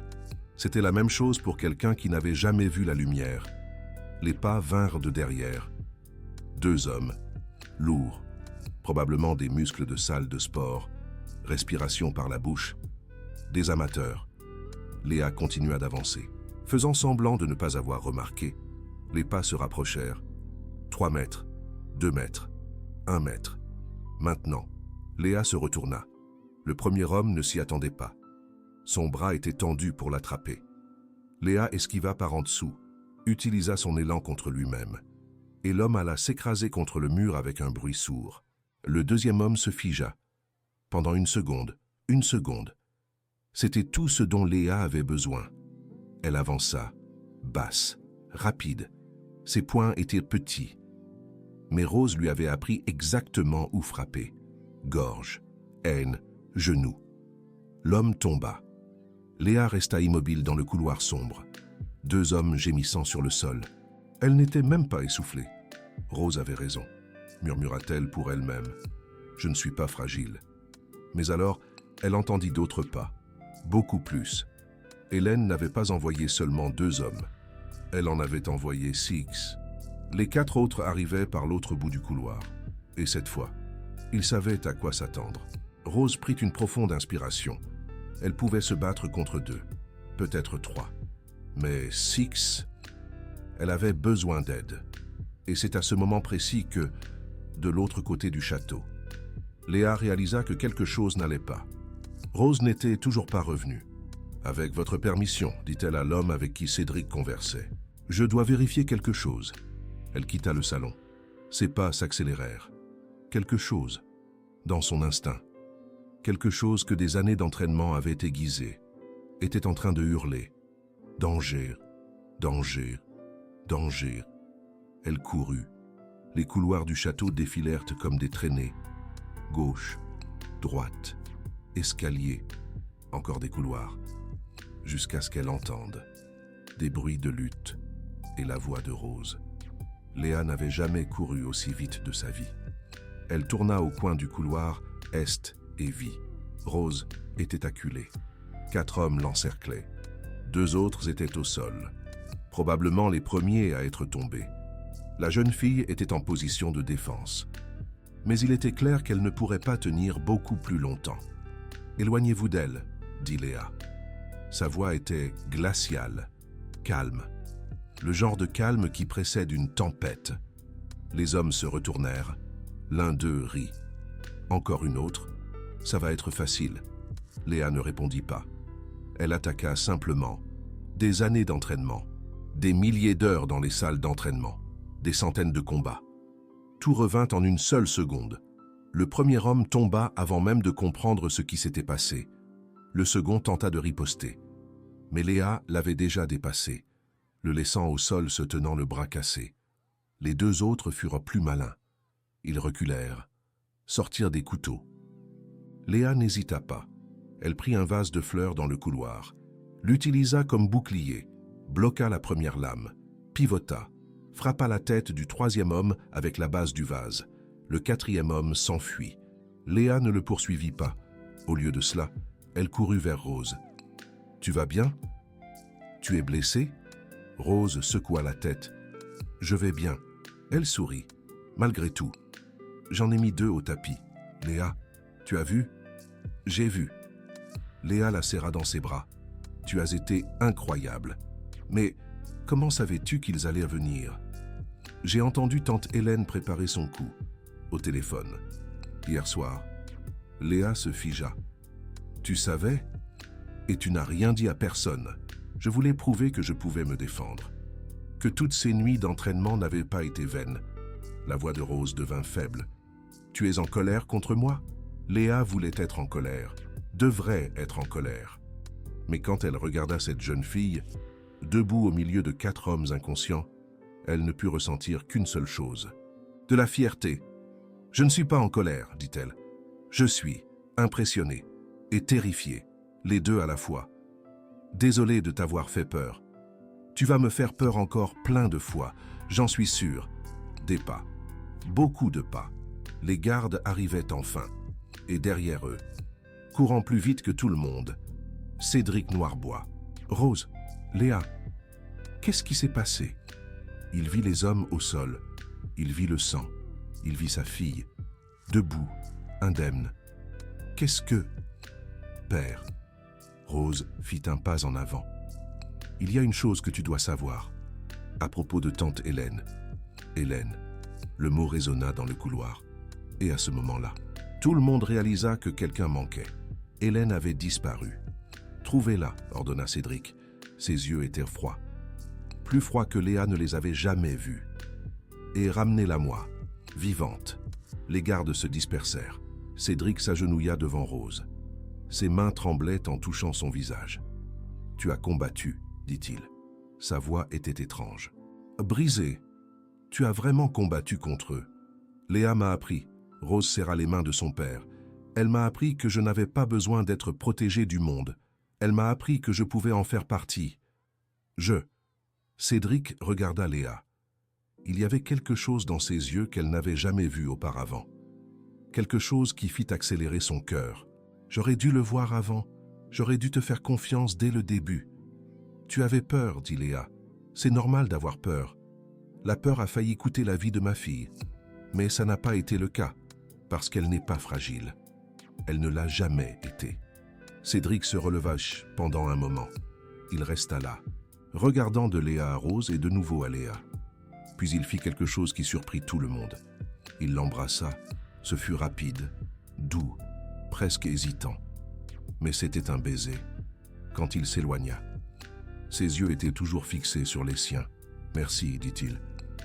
C'était la même chose pour quelqu'un qui n'avait jamais vu la lumière. Les pas vinrent de derrière. 2 hommes, lourds, probablement des muscles de salle de sport, respiration par la bouche, des amateurs. Léa continua d'avancer. Faisant semblant de ne pas avoir remarqué, les pas se rapprochèrent. 3 mètres, 2 mètres, 1 mètre. Maintenant, Léa se retourna. Le premier homme ne s'y attendait pas. Son bras était tendu pour l'attraper. Léa esquiva par en dessous, utilisa son élan contre lui-même, et l'homme alla s'écraser contre le mur avec un bruit sourd. Le deuxième homme se figea. Pendant une seconde. C'était tout ce dont Léa avait besoin. Elle avança, basse, rapide. Ses poings étaient petits. Mais Rose lui avait appris exactement où frapper. Gorge, haine, Genou. L'homme tomba. Léa resta immobile dans le couloir sombre. Deux hommes gémissant sur le sol. Elle n'était même pas essoufflée. Rose avait raison, murmura-t-elle pour elle-même. Je ne suis pas fragile. Mais alors, elle entendit d'autres pas. Beaucoup plus. Hélène n'avait pas envoyé seulement 2 hommes. Elle en avait envoyé 6. Les 4 autres arrivaient par l'autre bout du couloir. Et cette fois, ils savaient à quoi s'attendre. Rose prit une profonde inspiration. Elle pouvait se battre contre 2, peut-être 3. Mais 6, elle avait besoin d'aide. Et c'est à ce moment précis que, de l'autre côté du château, Léa réalisa que quelque chose n'allait pas. Rose n'était toujours pas revenue. « Avec votre permission, dit-elle à l'homme avec qui Cédric conversait. « Je dois vérifier quelque chose. » Elle quitta le salon. Ses pas s'accélérèrent. Quelque chose, dans son instinct, quelque chose que des années d'entraînement avaient aiguisé, était en train de hurler. Danger, danger, danger. Elle courut. Les couloirs du château défilèrent comme des traînées. Gauche, droite, escalier, encore des couloirs, jusqu'à ce qu'elle entende des bruits de lutte et la voix de Rose. Léa n'avait jamais couru aussi vite de sa vie. Elle tourna au coin du couloir est et vit. Rose était acculée. 4 hommes l'encerclaient. 2 autres étaient au sol, probablement les premiers à être tombés. La jeune fille était en position de défense. Mais il était clair qu'elle ne pourrait pas tenir beaucoup plus longtemps. « Éloignez-vous d'elle, » dit Léa. Sa voix était glaciale, calme. Le genre de calme qui précède une tempête. Les hommes se retournèrent. L'un d'eux rit. Encore une autre. « Ça va être facile. » Léa ne répondit pas. Elle attaqua simplement. Des années d'entraînement. Des milliers d'heures dans les salles d'entraînement. Des centaines de combats. Tout revint en une seule seconde. Le premier homme tomba avant même de comprendre ce qui s'était passé. Le second tenta de riposter. Mais Léa l'avait déjà dépassé, le laissant au sol se tenant le bras cassé. Les 2 autres furent plus malins. Ils reculèrent, sortirent des couteaux. Léa n'hésita pas. Elle prit un vase de fleurs dans le couloir, l'utilisa comme bouclier, bloqua la première lame, pivota, frappa la tête du 3e homme avec la base du vase. Le 4e homme s'enfuit. Léa ne le poursuivit pas. Au lieu de cela, elle courut vers Rose. « Tu vas bien? Tu es blessée ?» Rose secoua la tête. « Je vais bien. » Elle sourit. « Malgré tout, j'en ai mis 2 au tapis. Léa, tu as vu? » « J'ai vu. » Léa la serra dans ses bras. « Tu as été incroyable. Mais comment savais-tu qu'ils allaient venir? » « J'ai entendu tante Hélène préparer son coup. Au téléphone. Hier soir. » Léa se figea. « Tu savais? Et tu n'as rien dit à personne. Je voulais prouver que je pouvais me défendre. Que toutes ces nuits d'entraînement n'avaient pas été vaines. » La voix de Rose devint faible. « Tu es en colère contre moi? » Léa voulait être en colère, devrait être en colère. Mais quand elle regarda cette jeune fille, debout au milieu de 4 hommes inconscients, elle ne put ressentir qu'une seule chose. De la fierté. « Je ne suis pas en colère, dit-elle. Je suis impressionnée et terrifiée, les 2 à la fois. Désolée de t'avoir fait peur. Tu vas me faire peur encore plein de fois, j'en suis sûre. » Des pas. Beaucoup de pas. Les gardes arrivaient enfin. Et derrière eux, courant plus vite que tout le monde, Cédric Noirbois. « Rose, Léa, qu'est-ce qui s'est passé ?» Il vit les hommes au sol. Il vit le sang. Il vit sa fille, debout, indemne. « Qu'est-ce que... » Père. Rose fit un pas en avant. « Il y a une chose que tu dois savoir. À propos de tante Hélène. » Hélène. Le mot résonna dans le couloir. Et à ce moment-là, tout le monde réalisa que quelqu'un manquait. Hélène avait disparu. « Trouvez-la, » ordonna Cédric. Ses yeux étaient froids. Plus froids que Léa ne les avait jamais vus. « Et ramenez-la moi, vivante. » Les gardes se dispersèrent. Cédric s'agenouilla devant Rose. Ses mains tremblaient en touchant son visage. « Tu as combattu, » dit-il. Sa voix était étrange. « Brisé. Tu as vraiment combattu contre eux. » Léa m'a appris. Rose serra les mains de son père. Elle m'a appris que je n'avais pas besoin d'être protégé du monde. Elle m'a appris que je pouvais en faire partie. Cédric regarda Léa. Il y avait quelque chose dans ses yeux qu'elle n'avait jamais vu auparavant. Quelque chose qui fit accélérer son cœur. J'aurais dû le voir avant. J'aurais dû te faire confiance dès le début. Tu avais peur, dit Léa. C'est normal d'avoir peur. La peur a failli coûter la vie de ma fille. Mais ça n'a pas été le cas, parce qu'elle n'est pas fragile. Elle ne l'a jamais été. Cédric se releva pendant un moment. Il resta là, regardant de Léa à Rose et de nouveau à Léa. Puis il fit quelque chose qui surprit tout le monde. Il l'embrassa. Ce fut rapide, doux, presque hésitant. Mais c'était un baiser. Quand il s'éloigna, ses yeux étaient toujours fixés sur les siens. « Merci, dit-il,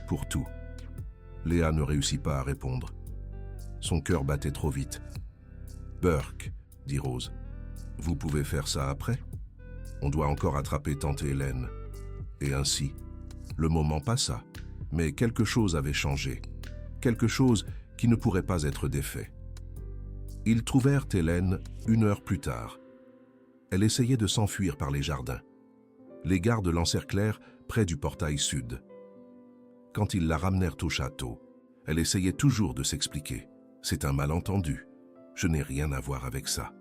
pour tout. » Léa ne réussit pas à répondre. Son cœur battait trop vite. « Burke, dit Rose, vous pouvez faire ça après? On doit encore attraper tante Hélène. » Et ainsi, le moment passa, mais quelque chose avait changé. Quelque chose qui ne pourrait pas être défait. Ils trouvèrent Hélène 1 heure plus tard. Elle essayait de s'enfuir par les jardins. Les gardes l'encerclèrent près du portail sud. Quand ils la ramenèrent au château, elle essayait toujours de s'expliquer. « C'est un malentendu. Je n'ai rien à voir avec ça.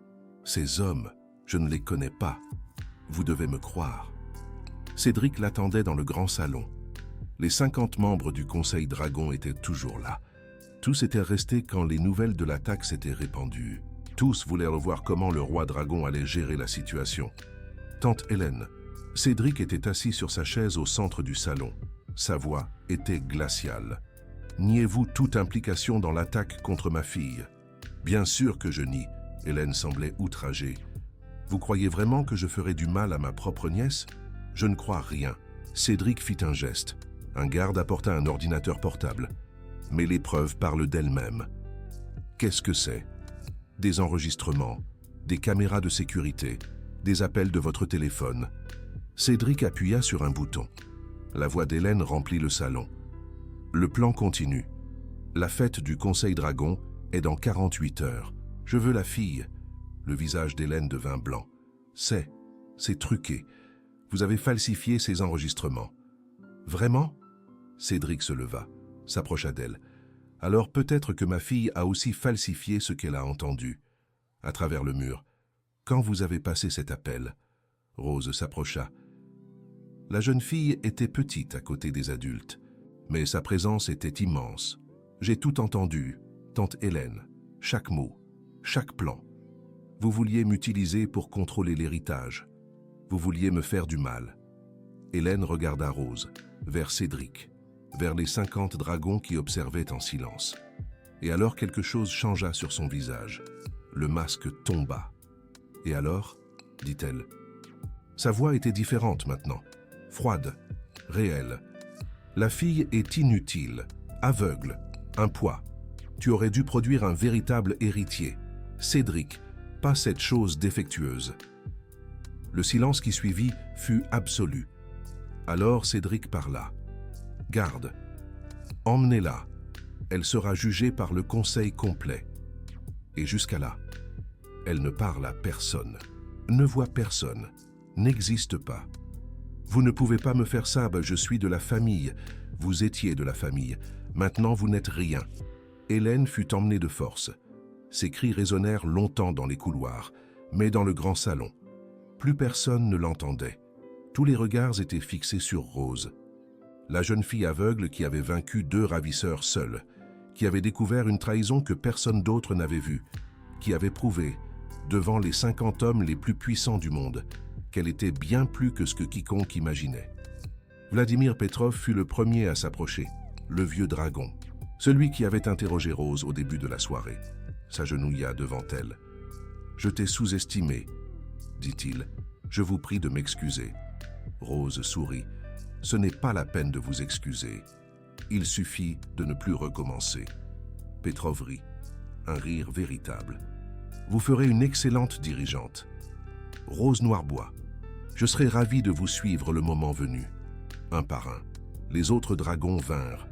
Ces hommes, je ne les connais pas. Vous devez me croire. » Cédric l'attendait dans le grand salon. Les 50 membres du Conseil Dragon étaient toujours là. Tous étaient restés quand les nouvelles de l'attaque s'étaient répandues. Tous voulaient revoir comment le roi dragon allait gérer la situation. Tante Hélène. Cédric était assis sur sa chaise au centre du salon. Sa voix était glaciale. « Niez-vous toute implication dans l'attaque contre ma fille ?»« Bien sûr que je nie. » Hélène semblait outragée. « Vous croyez vraiment que je ferai du mal à ma propre nièce ? Je ne crois rien. » Cédric fit un geste. Un garde apporta un ordinateur portable. Mais les preuves parlent d'elles-mêmes. Qu'est-ce que c'est? Des enregistrements, des caméras de sécurité, des appels de votre téléphone. Cédric appuya sur un bouton. La voix d'Hélène remplit le salon. Le plan continue. La fête du Conseil Dragon est dans 48 heures. Je veux la fille. Le visage d'Hélène devint blanc. C'est truqué. Vous avez falsifié ces enregistrements. Vraiment? Cédric se leva, s'approcha d'elle. Alors peut-être que ma fille a aussi falsifié ce qu'elle a entendu. À travers le mur. Quand vous avez passé cet appel? Rose s'approcha. La jeune fille était petite à côté des adultes, mais sa présence était immense. J'ai tout entendu, tante Hélène, chaque mot, chaque plan. Vous vouliez m'utiliser pour contrôler l'héritage. Vous vouliez me faire du mal. Hélène regarda Rose, vers Cédric, vers les 50 dragons qui observaient en silence. Et alors quelque chose changea sur son visage. Le masque tomba. « Et alors ?» dit-elle. Sa voix était différente maintenant, froide, réelle. « La fille est inutile, aveugle, un poids. Tu aurais dû produire un véritable héritier. Cédric, pas cette chose défectueuse. » Le silence qui suivit fut absolu. Alors Cédric parla. « Garde, emmenez-la. Elle sera jugée par le conseil complet. » Et jusqu'à là, elle ne parle à personne, ne voit personne, n'existe pas. Vous ne pouvez pas me faire ça, je suis de la famille. Vous étiez de la famille. Maintenant, vous n'êtes rien. Hélène fut emmenée de force. Ses cris résonnèrent longtemps dans les couloirs, mais dans le grand salon. Plus personne ne l'entendait. Tous les regards étaient fixés sur Rose. La jeune fille aveugle qui avait vaincu 2 ravisseurs seuls, qui avait découvert une trahison que personne d'autre n'avait vue, qui avait prouvé, devant les 50 hommes les plus puissants du monde, qu'elle était bien plus que ce que quiconque imaginait. Vladimir Petrov fut le premier à s'approcher, le vieux dragon, celui qui avait interrogé Rose au début de la soirée. S'agenouilla devant elle. « Je t'ai sous-estimé, » dit-il. « Je vous prie de m'excuser. » Rose sourit. « Ce n'est pas la peine de vous excuser. Il suffit de ne plus recommencer. » Petrov rit, un rire véritable. « Vous ferez une excellente dirigeante. Rose Noirbois, je serai ravi de vous suivre le moment venu. » Un par un, les autres dragons vinrent,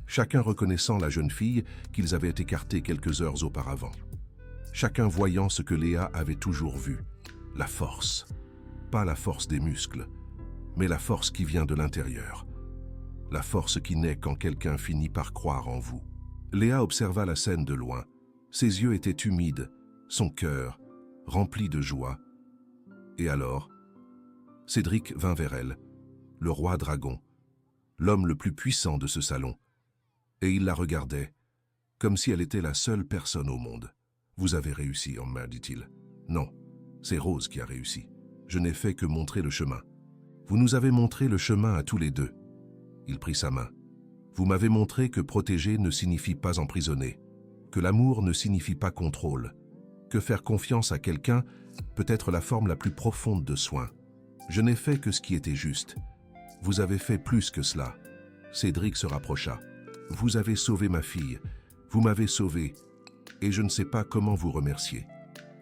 chacun reconnaissant la jeune fille qu'ils avaient écartée quelques heures auparavant. chacun voyant ce que Léa avait toujours vu, la force. Pas la force des muscles, mais la force qui vient de l'intérieur. La force qui naît quand quelqu'un finit par croire en vous. Léa observa la scène de loin. Ses yeux étaient humides, son cœur rempli de joie. Et alors, Cédric vint vers elle, le roi dragon, l'homme le plus puissant de ce salon, et il la regardait, comme si elle était la seule personne au monde. « Vous avez réussi, Amber, dit-il. »« Non, c'est Rose qui a réussi. Je n'ai fait que montrer le chemin. Vous nous avez montré le chemin à tous les deux. » Il prit sa main. « Vous m'avez montré que protéger ne signifie pas emprisonner, que l'amour ne signifie pas contrôle, que faire confiance à quelqu'un peut être la forme la plus profonde de soin. Je n'ai fait que ce qui était juste. Vous avez fait plus que cela. » Cédric se rapprocha. « Vous avez sauvé ma fille. Vous m'avez sauvé. Et je ne sais pas comment vous remercier. »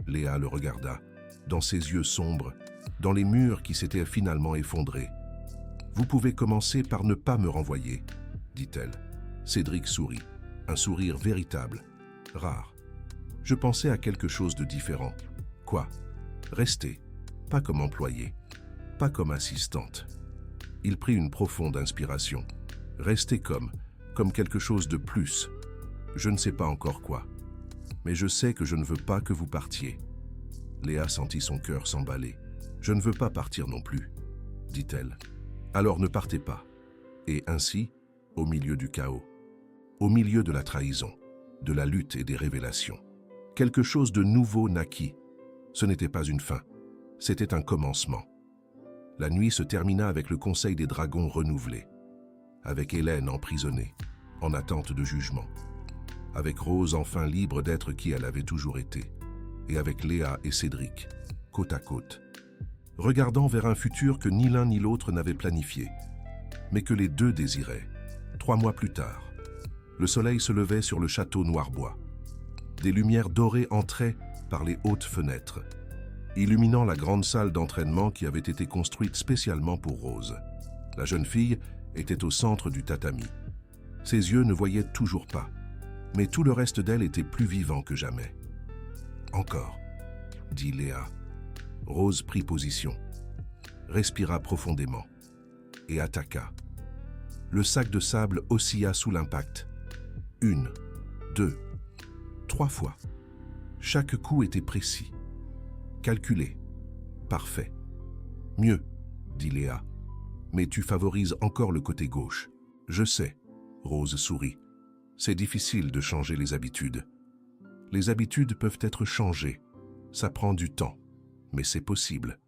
Léa le regarda, dans ses yeux sombres, dans les murs qui s'étaient finalement effondrés. « Vous pouvez commencer par ne pas me renvoyer, » dit-elle. Cédric sourit, un sourire véritable, rare. « Je pensais à quelque chose de différent. »« Quoi ? » ?»« Rester, pas comme employé, pas comme assistante. » Il prit une profonde inspiration. « Rester comme quelque chose de plus. Je ne sais pas encore quoi. Mais je sais que je ne veux pas que vous partiez. » Léa sentit son cœur s'emballer. « Je ne veux pas partir non plus, » dit-elle. « Alors ne partez pas. » Et ainsi, au milieu du chaos, au milieu de la trahison, de la lutte et des révélations, quelque chose de nouveau naquit. Ce n'était pas une fin, c'était un commencement. La nuit se termina avec le Conseil des Dragons renouvelé, avec Hélène emprisonnée, en attente de jugement, avec Rose enfin libre d'être qui elle avait toujours été, et avec Léa et Cédric, côte à côte, regardant vers un futur que ni l'un ni l'autre n'avait planifié, mais que les deux désiraient. 3 mois plus tard, le soleil se levait sur le château Noirbois. Des lumières dorées entraient par les hautes fenêtres, illuminant la grande salle d'entraînement qui avait été construite spécialement pour Rose. La jeune fille était au centre du tatami. Ses yeux ne voyaient toujours pas, mais tout le reste d'elle était plus vivant que jamais. « Encore, » dit Léa. Rose prit position, respira profondément et attaqua. Le sac de sable oscilla sous l'impact. 1, 2, 3 fois. Chaque coup était précis, calculé, parfait. « Mieux, » dit Léa, « mais tu favorises encore le côté gauche. » « Je sais, » Rose sourit. « C'est difficile de changer les habitudes. Les habitudes peuvent être changées. Ça prend du temps, mais c'est possible. »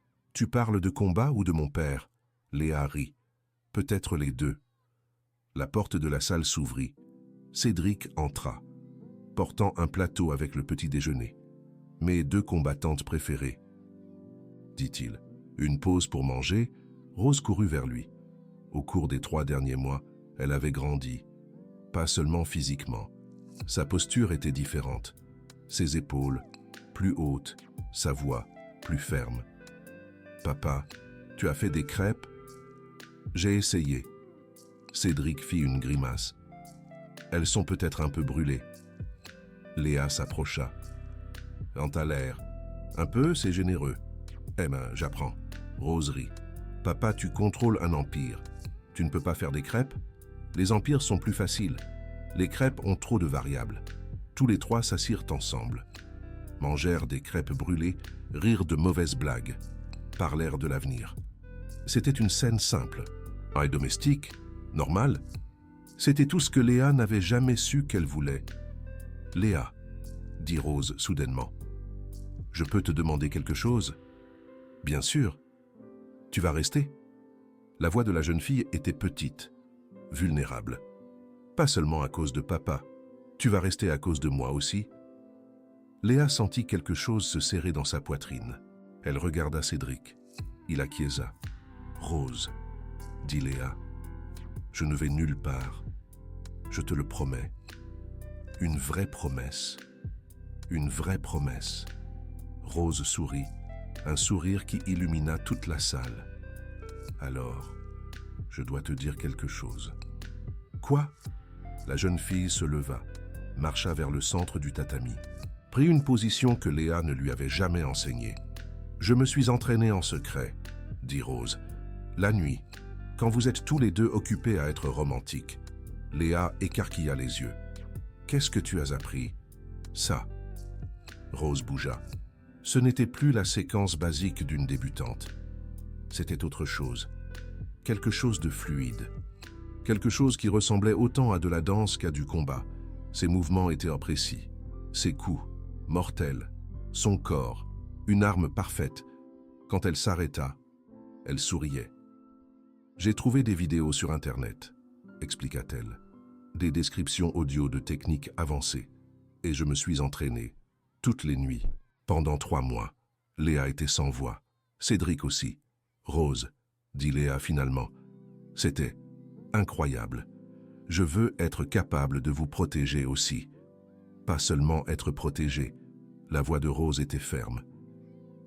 « Tu parles de combat ou de mon père ?» Léa rit. « Peut-être les deux. » La porte de la salle s'ouvrit. Cédric entra, portant un plateau avec le petit déjeuner. « Mes 2 combattantes préférées, » dit-il. Une pause pour manger, Rose courut vers lui. Au cours des 3 derniers mois, elle avait grandi, pas seulement physiquement. Sa posture était différente, ses épaules plus hautes, sa voix plus ferme. « Papa, tu as fait des crêpes ?» ?»« J'ai essayé. » Cédric fit une grimace. « Elles sont peut-être un peu brûlées. » Léa s'approcha. « Quant à l'air, un peu, c'est généreux. » « Eh ben, j'apprends. » Rose rit. « Papa, tu contrôles un empire. Tu ne peux pas faire des crêpes? Les empires sont plus faciles. Les crêpes ont trop de variables. » Tous les 3 s'assirent ensemble. Mangèrent des crêpes brûlées, rirent de mauvaises blagues, parlèrent de l'avenir. C'était une scène simple, un domestique, normal. C'était tout ce que Léa n'avait jamais su qu'elle voulait. « Léa, » dit Rose soudainement, « je peux te demander quelque chose ?»« Bien sûr. Tu vas rester ?» La voix de la jeune fille était petite, vulnérable. « Pas seulement à cause de papa. Tu vas rester à cause de moi aussi ?» Léa sentit quelque chose se serrer dans sa poitrine. Elle regarda Cédric. Il acquiesça. « Rose, » dit Léa, « je ne vais nulle part. Je te le promets. Une vraie promesse. Une vraie promesse. » Rose sourit, un sourire qui illumina toute la salle. « Alors, je dois te dire quelque chose. »« Quoi ?» La jeune fille se leva, marcha vers le centre du tatami. « pris une position que Léa ne lui avait jamais enseignée. « Je me suis entraîné en secret, » dit Rose. « La nuit, quand vous êtes tous les deux occupés à être romantiques. » Léa écarquilla les yeux. « Qu'est-ce que tu as appris ?»« Ça. » Rose bougea. Ce n'était plus la séquence basique d'une débutante. C'était autre chose. Quelque chose de fluide. Quelque chose qui ressemblait autant à de la danse qu'à du combat. Ses mouvements étaient précis. Ses coups, mortels. Son corps, une arme parfaite. Quand elle s'arrêta, elle souriait. « J'ai trouvé des vidéos sur Internet, » expliqua-t-elle. Des descriptions audio de techniques avancées. Et je me suis entraîné, toutes les nuits, pendant 3 mois. Léa était sans voix. Cédric aussi. Rose, dit Léa finalement. C'était incroyable. Je veux être capable de vous protéger aussi. Pas seulement être protégée. La voix de Rose était ferme.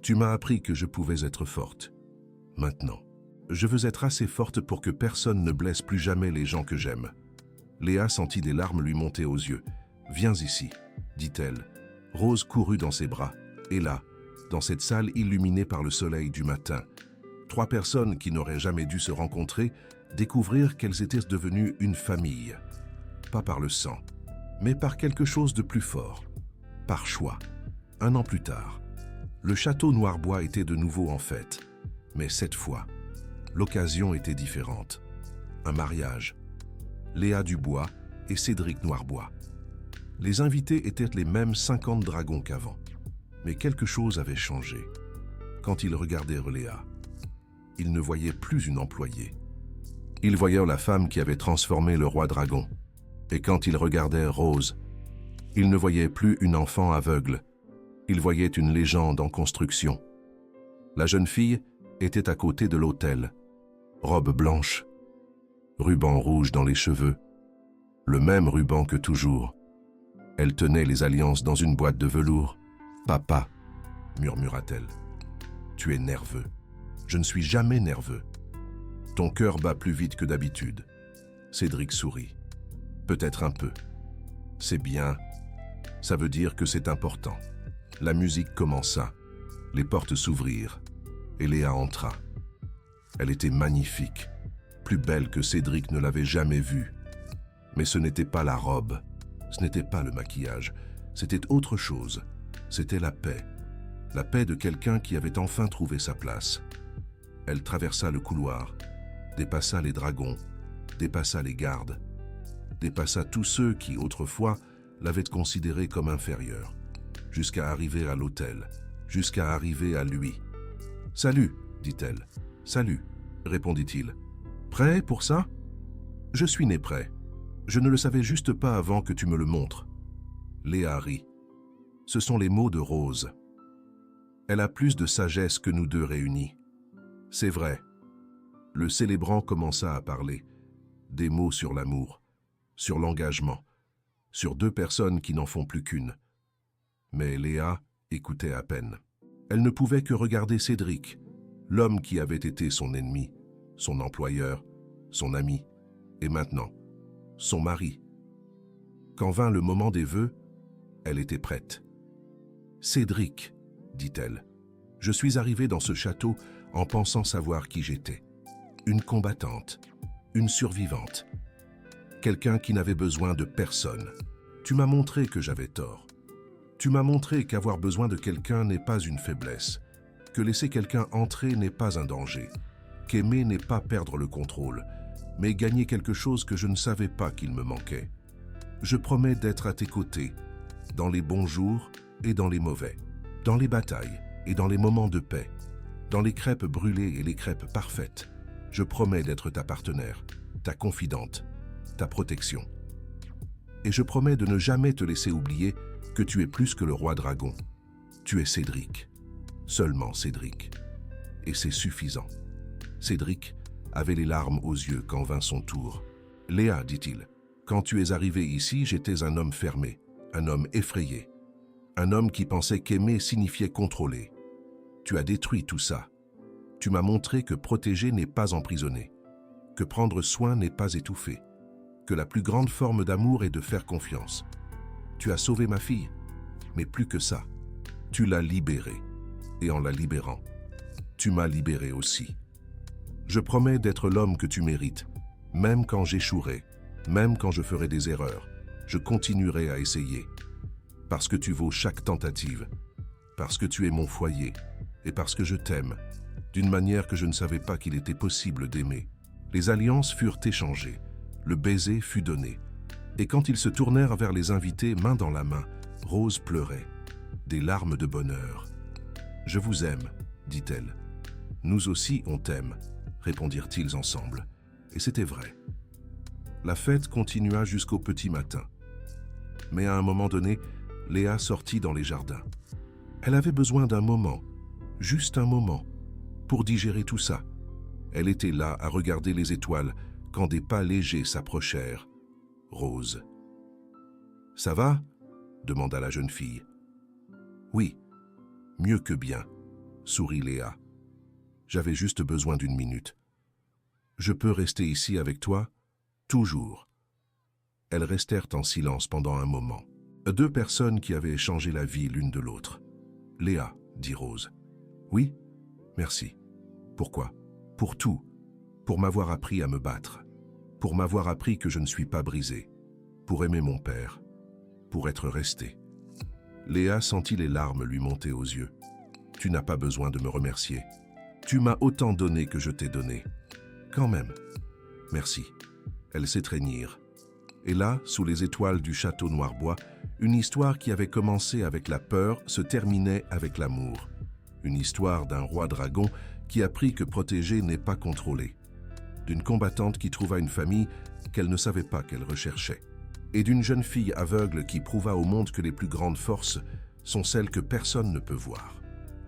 Tu m'as appris que je pouvais être forte. Maintenant, je veux être assez forte pour que personne ne blesse plus jamais les gens que j'aime. Léa sentit des larmes lui monter aux yeux. « Viens ici, » dit-elle. Rose courut dans ses bras. Et là, dans cette salle illuminée par le soleil du matin, 3 personnes qui n'auraient jamais dû se rencontrer découvrirent qu'elles étaient devenues une famille. Pas par le sang, mais par quelque chose de plus fort. Par choix. 1 an plus tard, le château Noirbois était de nouveau en fête. Mais cette fois, l'occasion était différente. Un mariage. Léa Dubois et Cédric Noirbois. Les invités étaient les mêmes 50 dragons qu'avant. Mais quelque chose avait changé. Quand ils regardèrent Léa, ils ne voyaient plus une employée. Ils voyaient la femme qui avait transformé le roi dragon. Et quand ils regardèrent Rose, ils ne voyaient plus une enfant aveugle. Ils voyaient une légende en construction. La jeune fille était à côté de l'autel. Robe blanche, ruban rouge dans les cheveux, le même ruban que toujours. Elle tenait les alliances dans une boîte de velours. « Papa, » murmura-t-elle, « tu es nerveux. » « Je ne suis jamais nerveux. » « Ton cœur bat plus vite que d'habitude. » Cédric sourit. « Peut-être un peu. » « C'est bien. Ça veut dire que c'est important. » La musique commença. Les portes s'ouvrirent. Et Léa entra. Elle était magnifique, plus belle que Cédric ne l'avait jamais vue. Mais ce n'était pas la robe, ce n'était pas le maquillage, c'était autre chose. C'était la paix de quelqu'un qui avait enfin trouvé sa place. Elle traversa le couloir, dépassa les dragons, dépassa les gardes, dépassa tous ceux qui, autrefois, l'avaient considérée comme inférieure, jusqu'à arriver à l'autel, jusqu'à arriver à lui. « Salut, » dit-elle. « Salut, » répondit-il. « Prêt pour ça ?»« Je suis né prêt. Je ne le savais juste pas avant que tu me le montres. » Léa rit. Ce sont les mots de Rose. Elle a plus de sagesse que nous deux réunis. C'est vrai. Le célébrant commença à parler. Des mots sur l'amour, sur l'engagement, sur 2 personnes qui n'en font plus qu'une. Mais Léa écoutait à peine. Elle ne pouvait que regarder Cédric, l'homme qui avait été son ennemi, son employeur, son ami, et maintenant, son mari. Quand vint le moment des vœux, elle était prête. « Cédric, » dit-elle, « je suis arrivée dans ce château en pensant savoir qui j'étais. Une combattante, une survivante, quelqu'un qui n'avait besoin de personne. Tu m'as montré que j'avais tort. Tu m'as montré qu'avoir besoin de quelqu'un n'est pas une faiblesse, que laisser quelqu'un entrer n'est pas un danger, qu'aimer n'est pas perdre le contrôle, mais gagner quelque chose que je ne savais pas qu'il me manquait. Je promets d'être à tes côtés, dans les bons jours et dans les mauvais, dans les batailles et dans les moments de paix, dans les crêpes brûlées et les crêpes parfaites. Je promets d'être ta partenaire, ta confidente, ta protection. Et je promets de ne jamais te laisser oublier que tu es plus que le roi dragon. Tu es Cédric, seulement Cédric. Et c'est suffisant. » Cédric avait les larmes aux yeux quand vint son tour. « Léa, dit-il, quand tu es arrivée ici, j'étais un homme fermé, un homme effrayé, un homme qui pensait qu'aimer signifiait contrôler. Tu as détruit tout ça. Tu m'as montré que protéger n'est pas emprisonner, que prendre soin n'est pas étouffer, que la plus grande forme d'amour est de faire confiance. Tu as sauvé ma fille, Mais plus que ça, tu l'as libérée. Et en la libérant, tu m'as libéré aussi. Je promets d'être l'homme que tu mérites, même quand j'échouerai, même quand je ferai des erreurs, je continuerai à essayer. Parce que tu vaux chaque tentative, parce que tu es mon foyer, et parce que je t'aime, d'une manière que je ne savais pas qu'il était possible d'aimer. Les alliances furent échangées, le baiser fut donné, et quand ils se tournèrent vers les invités main dans la main, Rose pleurait, des larmes de bonheur. « Je vous aime, dit-elle. « Nous aussi on t'aime, répondirent-ils ensemble, et c'était vrai. La fête continua jusqu'au petit matin. Mais à un moment donné, Léa sortit dans les jardins. Elle avait besoin d'un moment, juste un moment, pour digérer tout ça. Elle était là à regarder les étoiles quand des pas légers s'approchèrent. Rose. « Ça va ?» demanda la jeune fille. « Oui, mieux que bien, » sourit Léa. « J'avais juste besoin d'une minute. Je peux rester ici avec toi, toujours. » Elles restèrent en silence pendant un moment. Deux personnes qui avaient échangé la vie l'une de l'autre. « Léa, » dit Rose. « Oui, merci. Pourquoi ? Pour tout. Pour m'avoir appris à me battre. Pour m'avoir appris que je ne suis pas brisée. Pour aimer mon père. Pour être restée. » Léa sentit les larmes lui monter aux yeux. « Tu n'as pas besoin de me remercier. Tu m'as autant donné que je t'ai donné. Quand même. Merci. » Elles s'étreignirent. Et là, sous les étoiles du château Noirbois, une histoire qui avait commencé avec la peur se terminait avec l'amour. Une histoire d'un roi dragon qui apprit que protéger n'est pas contrôler. D'une combattante qui trouva une famille qu'elle ne savait pas qu'elle recherchait. Et d'une jeune fille aveugle qui prouva au monde que les plus grandes forces sont celles que personne ne peut voir.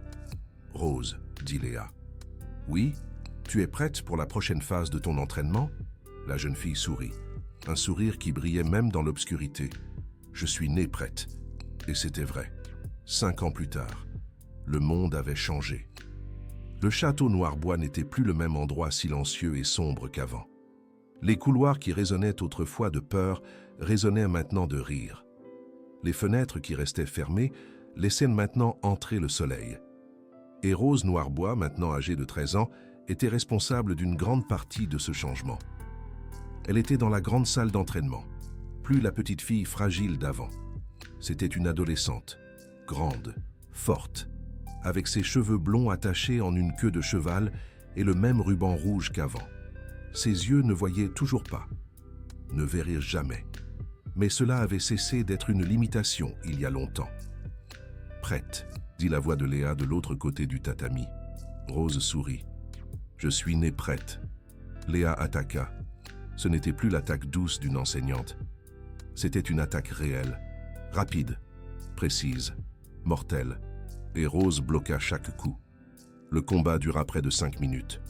« Rose, » dit Léa. « Oui, tu es prête pour la prochaine phase de ton entraînement ?» La jeune fille sourit, un sourire qui brillait même dans l'obscurité. « Je suis née prête. » Et c'était vrai. 5 ans plus tard, le monde avait changé. Le château Noirbois n'était plus le même endroit silencieux et sombre qu'avant. Les couloirs qui résonnaient autrefois de peur résonnaient maintenant de rire. Les fenêtres qui restaient fermées laissaient maintenant entrer le soleil. Et Rose Noirbois, maintenant âgée de 13 ans, était responsable d'une grande partie de ce changement. Elle était dans la grande salle d'entraînement, plus la petite fille fragile d'avant. C'était une adolescente, grande, forte, avec ses cheveux blonds attachés en une queue de cheval et le même ruban rouge qu'avant. Ses yeux ne voyaient toujours pas, ne verraient jamais. Mais cela avait cessé d'être une limitation il y a longtemps. « Prête », dit la voix de Léa de l'autre côté du tatami. Rose sourit. « Je suis née prête. » Léa attaqua. Ce n'était plus l'attaque douce d'une enseignante. C'était une attaque réelle, rapide, précise, mortelle. Et Rose bloqua chaque coup. Le combat dura près de 5 minutes.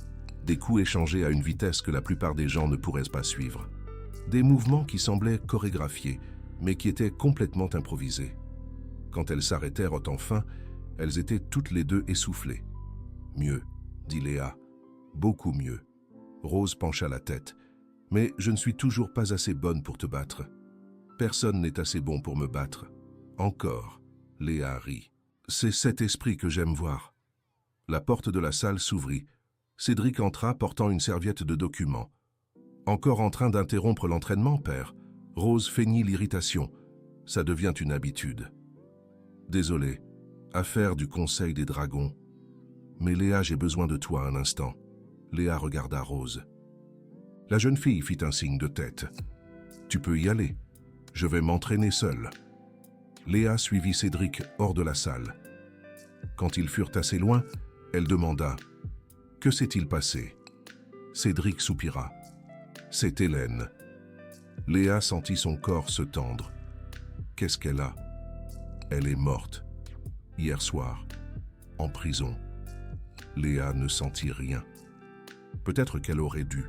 Des coups échangés à une vitesse que la plupart des gens ne pourraient pas suivre. Des mouvements qui semblaient chorégraphiés, mais qui étaient complètement improvisés. Quand elles s'arrêtèrent enfin, elles étaient toutes les deux essoufflées. « Mieux, » dit Léa. « Beaucoup mieux. » Rose pencha la tête. « Mais je ne suis toujours pas assez bonne pour te battre. Personne n'est assez bon pour me battre. Encore. » Léa rit. « C'est cet esprit que j'aime voir. » La porte de la salle s'ouvrit. Cédric entra portant une serviette de documents. « Encore en train d'interrompre l'entraînement, père ?» Rose feignit l'irritation. « Ça devient une habitude. »« Désolé. Affaire du Conseil des Dragons. Mais Léa, j'ai besoin de toi un instant. » Léa regarda Rose. La jeune fille fit un signe de tête. « Tu peux y aller. Je vais m'entraîner seule. » Léa suivit Cédric hors de la salle. Quand ils furent assez loin, elle demanda « Que s'est-il passé ?» Cédric soupira. « C'est Hélène. » Léa sentit son corps se tendre. « Qu'est-ce qu'elle a ?»« Elle est morte. Hier soir. En prison. » Léa ne sentit rien. Peut-être qu'elle aurait dû.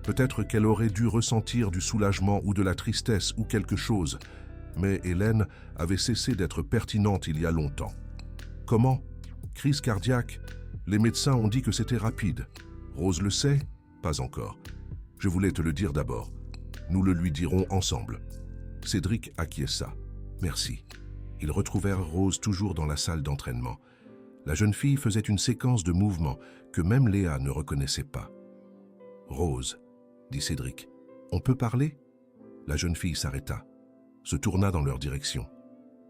Peut-être qu'elle aurait dû ressentir du soulagement ou de la tristesse ou quelque chose. Mais Hélène avait cessé d'être pertinente il y a longtemps. Comment ? Crise cardiaque ? Les médecins ont dit que c'était rapide. Rose le sait ? Pas encore. Je voulais te le dire d'abord. Nous le lui dirons ensemble. Cédric acquiesça. Merci. Ils retrouvèrent Rose toujours dans la salle d'entraînement. La jeune fille faisait une séquence de mouvements que même Léa ne reconnaissait pas. « Rose, » dit Cédric, « on peut parler ?» La jeune fille s'arrêta, se tourna dans leur direction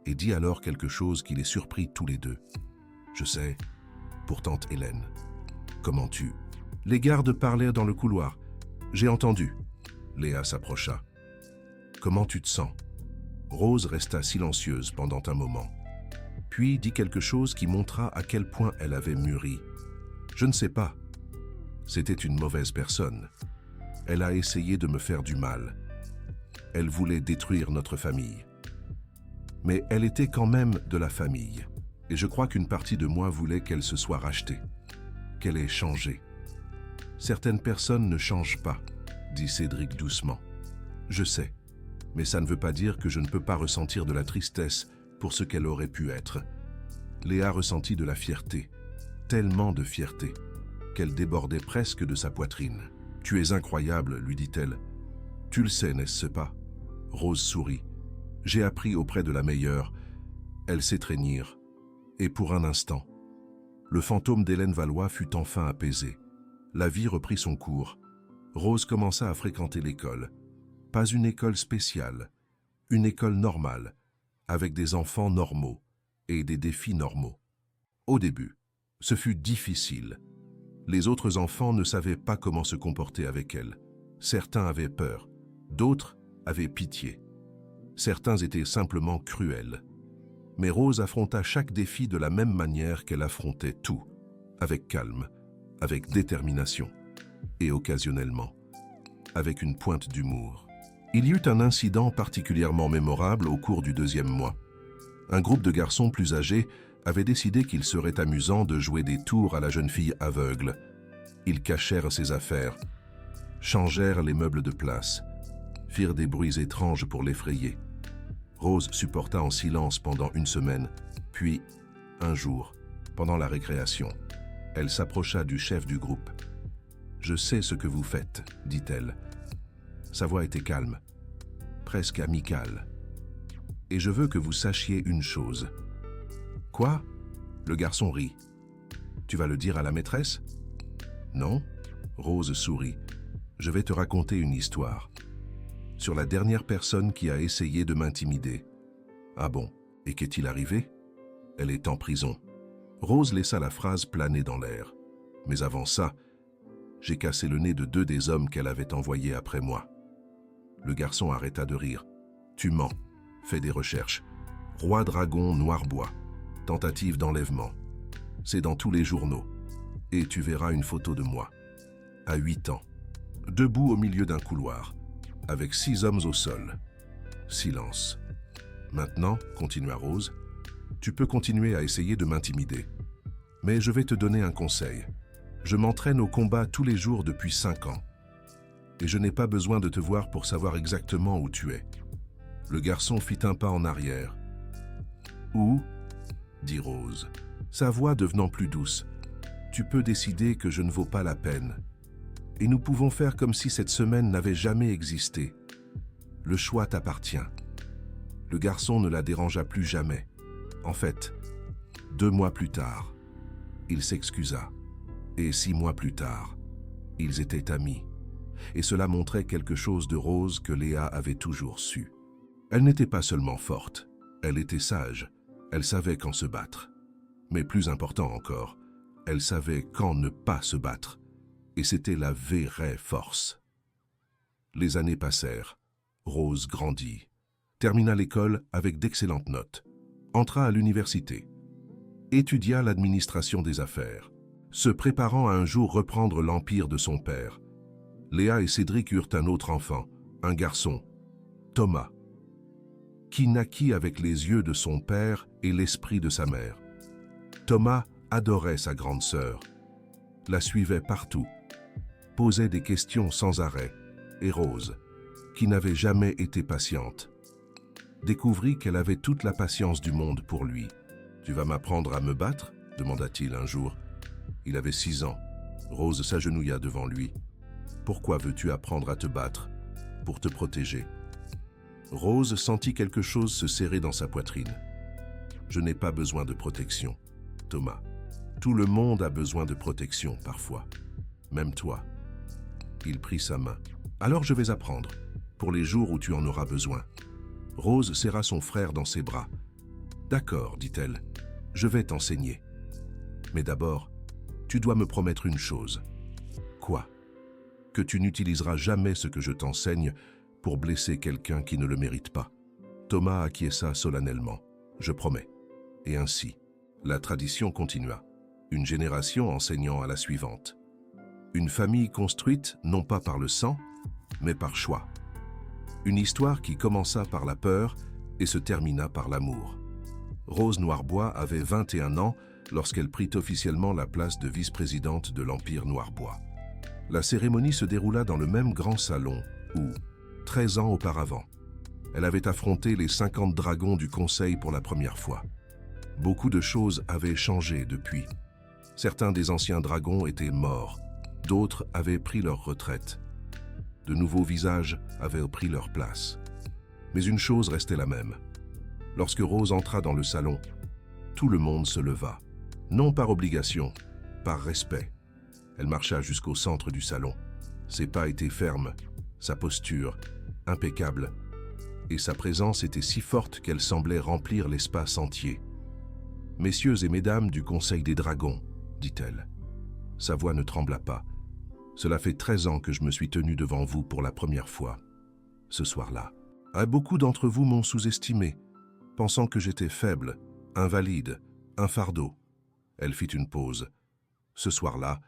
et dit alors quelque chose qui les surprit tous les deux. « Je sais, pour tante Hélène. Comment tu ?» Les gardes parlèrent dans le couloir. « J'ai entendu. » Léa s'approcha. « Comment tu te sens ?» Rose resta silencieuse pendant un moment, puis dit quelque chose qui montra à quel point elle avait mûri. « Je ne sais pas. C'était une mauvaise personne. Elle a essayé de me faire du mal. Elle voulait détruire notre famille. Mais elle était quand même de la famille, et je crois qu'une partie de moi voulait qu'elle se soit rachetée, qu'elle ait changé. Certaines personnes ne changent pas, dit Cédric doucement. Je sais, mais ça ne veut pas dire que je ne peux pas ressentir de la tristesse pour ce qu'elle aurait pu être. Léa ressentit de la fierté, tellement de fierté, qu'elle débordait presque de sa poitrine. « Tu es incroyable, lui dit-elle. Tu le sais, n'est-ce pas ?» Rose sourit. « J'ai appris auprès de la meilleure. » Elles s'étreignirent. Et pour un instant, le fantôme d'Hélène Valois fut enfin apaisé. La vie reprit son cours. Rose commença à fréquenter l'école. Pas une école spéciale, une école normale, avec des enfants normaux et des défis normaux. Au début, ce fut difficile. Les autres enfants ne savaient pas comment se comporter avec elle. Certains avaient peur, d'autres avaient pitié. Certains étaient simplement cruels. Mais Rose affronta chaque défi de la même manière qu'elle affrontait tout, avec calme, avec détermination et occasionnellement, avec une pointe d'humour. Il y eut un incident particulièrement mémorable au cours du 2e mois. Un groupe de garçons plus âgés avait décidé qu'il serait amusant de jouer des tours à la jeune fille aveugle. Ils cachèrent ses affaires, changèrent les meubles de place, firent des bruits étranges pour l'effrayer. Rose supporta en silence pendant une semaine, puis, un jour, pendant la récréation, elle s'approcha du chef du groupe. « Je sais ce que vous faites, » dit-elle. Sa voix était calme, presque amicale. « Et je veux que vous sachiez une chose. »« Quoi ?» Le garçon rit. « Tu vas le dire à la maîtresse ?»« Non ?» Rose sourit. « Je vais te raconter une histoire. Sur la dernière personne qui a essayé de m'intimider. »« Ah bon, et qu'est-il arrivé ?»« Elle est en prison. » Rose laissa la phrase planer dans l'air. « Mais avant ça, j'ai cassé le nez de 2 des hommes qu'elle avait envoyés après moi. » Le garçon arrêta de rire. « Tu mens. Fais des recherches. Roi Dragon Noirbois. Tentative d'enlèvement. C'est dans tous les journaux. Et tu verras une photo de moi. À 8 ans. Debout au milieu d'un couloir. Avec 6 hommes au sol. » Silence. « Maintenant, continua Rose, tu peux continuer à essayer de m'intimider. Mais je vais te donner un conseil. Je m'entraîne au combat tous les jours depuis 5 ans. Et je n'ai pas besoin de te voir pour savoir exactement où tu es. » Le garçon fit un pas en arrière. « Où ?» dit Rose, sa voix devenant plus douce. « Tu peux décider que je ne vaux pas la peine. Et nous pouvons faire comme si cette semaine n'avait jamais existé. Le choix t'appartient. » Le garçon ne la dérangea plus jamais. En fait, 2 mois plus tard, il s'excusa. Et 6 mois plus tard, ils étaient amis. Et cela montrait quelque chose de Rose que Léa avait toujours su. Elle n'était pas seulement forte, elle était sage. Elle savait quand se battre. Mais plus important encore, elle savait quand ne pas se battre. Et c'était la vraie force. Les années passèrent. Rose grandit. Termina l'école avec d'excellentes notes. Entra à l'université. Étudia l'administration des affaires, se préparant à un jour reprendre l'empire de son père. Léa et Cédric eurent un autre enfant, un garçon, Thomas, qui naquit avec les yeux de son père et l'esprit de sa mère. Thomas adorait sa grande sœur, la suivait partout, posait des questions sans arrêt, et Rose, qui n'avait jamais été patiente, découvrit qu'elle avait toute la patience du monde pour lui. « Tu vas m'apprendre à me battre ?» demanda-t-il un jour. Il avait 6 ans. Rose s'agenouilla devant lui. « Pourquoi veux-tu apprendre à te battre ?»« Pour te protéger. » Rose sentit quelque chose se serrer dans sa poitrine. Je n'ai pas besoin de protection, Thomas. Tout le monde a besoin de protection parfois, même toi. Il prit sa main. Alors je vais apprendre, pour les jours où tu en auras besoin. Rose serra son frère dans ses bras. D'accord, dit-elle, je vais t'enseigner. Mais d'abord, tu dois me promettre une chose. Quoi? Que tu n'utiliseras jamais ce que je t'enseigne pour blesser quelqu'un qui ne le mérite pas. Thomas acquiesça solennellement. Je promets. Et ainsi, la tradition continua, une génération enseignant à la suivante. Une famille construite non pas par le sang, mais par choix. Une histoire qui commença par la peur et se termina par l'amour. Rose Noirbois avait 21 ans lorsqu'elle prit officiellement la place de vice-présidente de l'Empire Noirbois. La cérémonie se déroula dans le même grand salon où, 13 ans auparavant, elle avait affronté les 50 dragons du Conseil pour la première fois. Beaucoup de choses avaient changé depuis. Certains des anciens dragons étaient morts, d'autres avaient pris leur retraite. De nouveaux visages avaient pris leur place. Mais une chose restait la même. Lorsque Rose entra dans le salon, tout le monde se leva. Non par obligation, par respect. Elle marcha jusqu'au centre du salon. Ses pas étaient fermes, sa posture impeccable, et sa présence était si forte qu'elle semblait remplir l'espace entier. « Messieurs et mesdames du Conseil des Dragons, dit-elle. Sa voix ne trembla pas. Cela fait 13 ans que je me suis tenu devant vous pour la première fois, ce soir-là. Beaucoup d'entre vous m'ont sous-estimé, pensant que j'étais faible, invalide, un fardeau. Elle fit une pause. Ce soir-là,